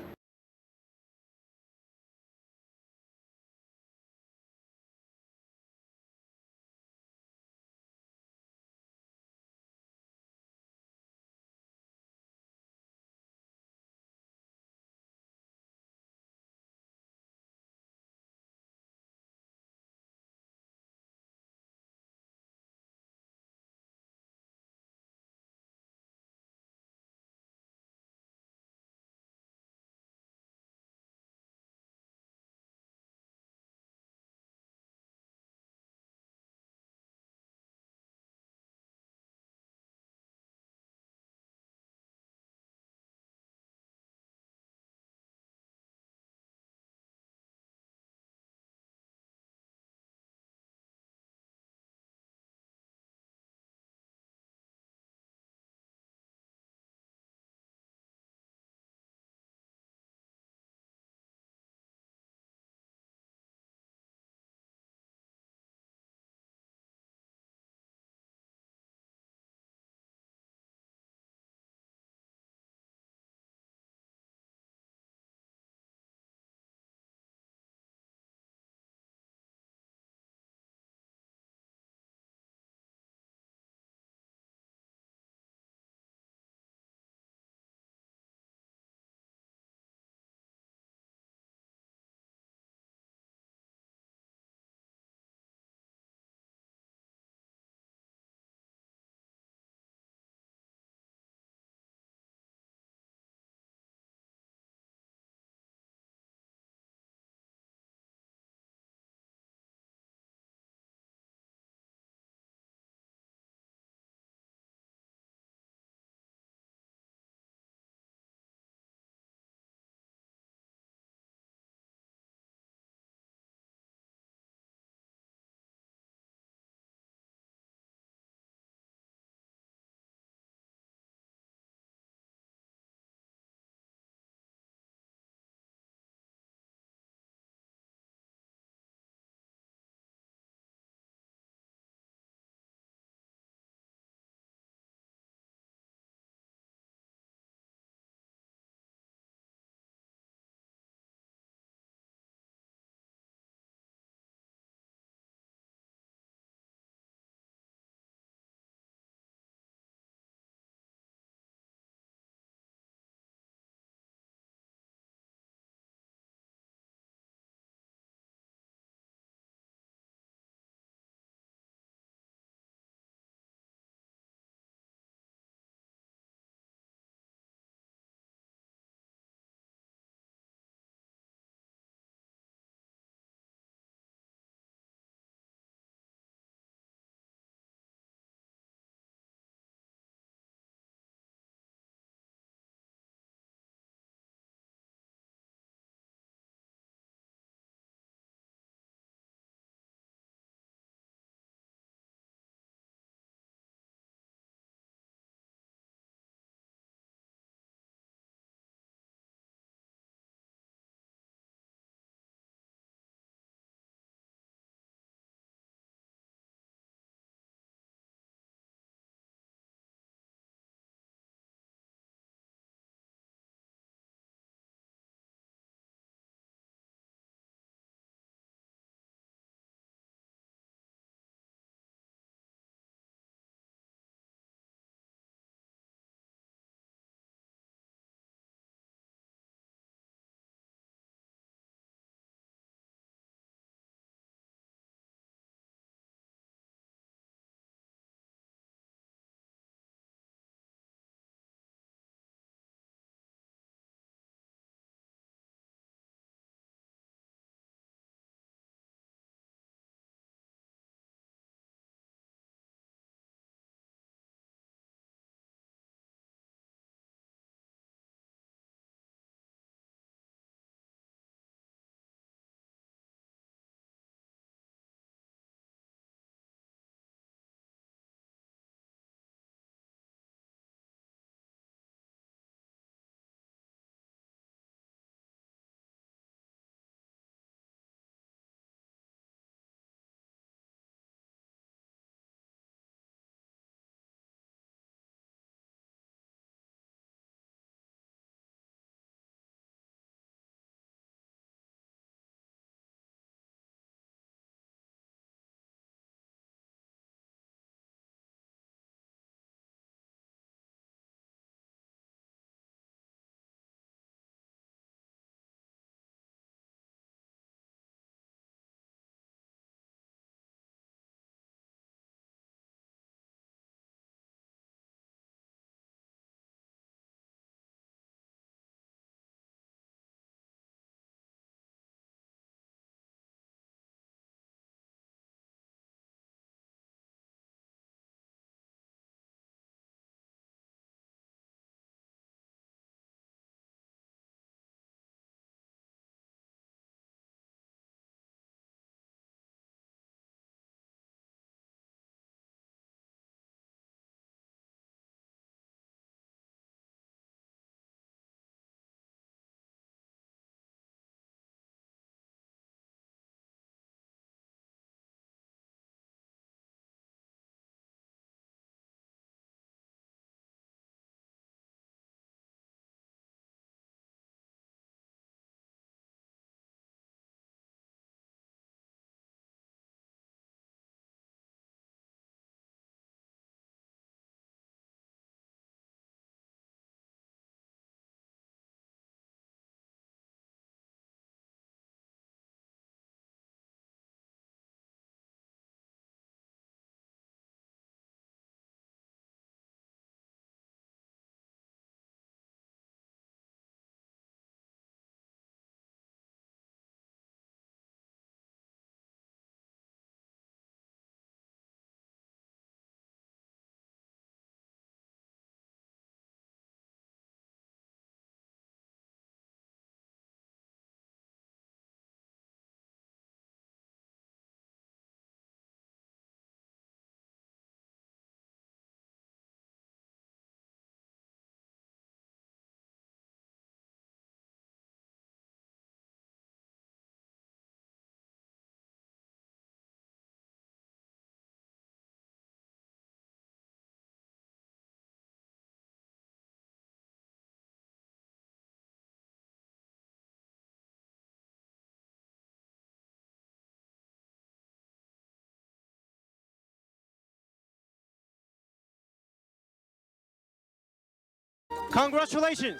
Congratulations.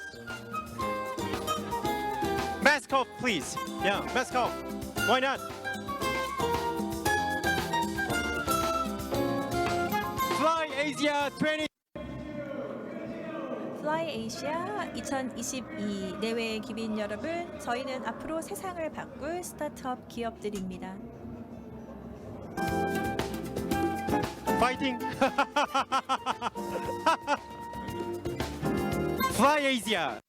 Mask off, please. Yeah, mask off. Why not? Fly Asia 20. Fly Asia 2022 내외 기빈 여러분, 저희는 앞으로 세상을 바꿀 스타트업 기업들입니다. Fighting. Fly Asia.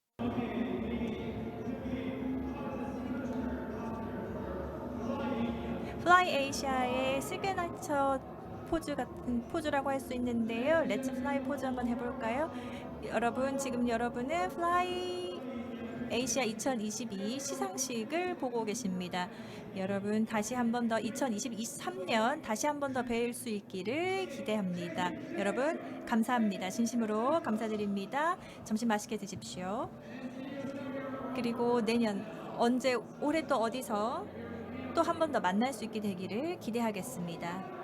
Fly Asia의 시그니처 포즈 같은 포즈라고 할 수 있는데요. Let's Fly 포즈 한번 해볼까요? 여러분, 지금 여러분은 Fly Asia 2022 시상식을 보고 계십니다. 여러분, 다시 한 번 더 2023년 다시 한 번 더 뵐 수 있기를 기대합니다. 여러분, 감사합니다. 진심으로 감사드립니다. 점심 맛있게 드십시오. 그리고 내년 언제 올해 또 어디서 또 한 번 더 만날 수 있게 되기를 기대하겠습니다.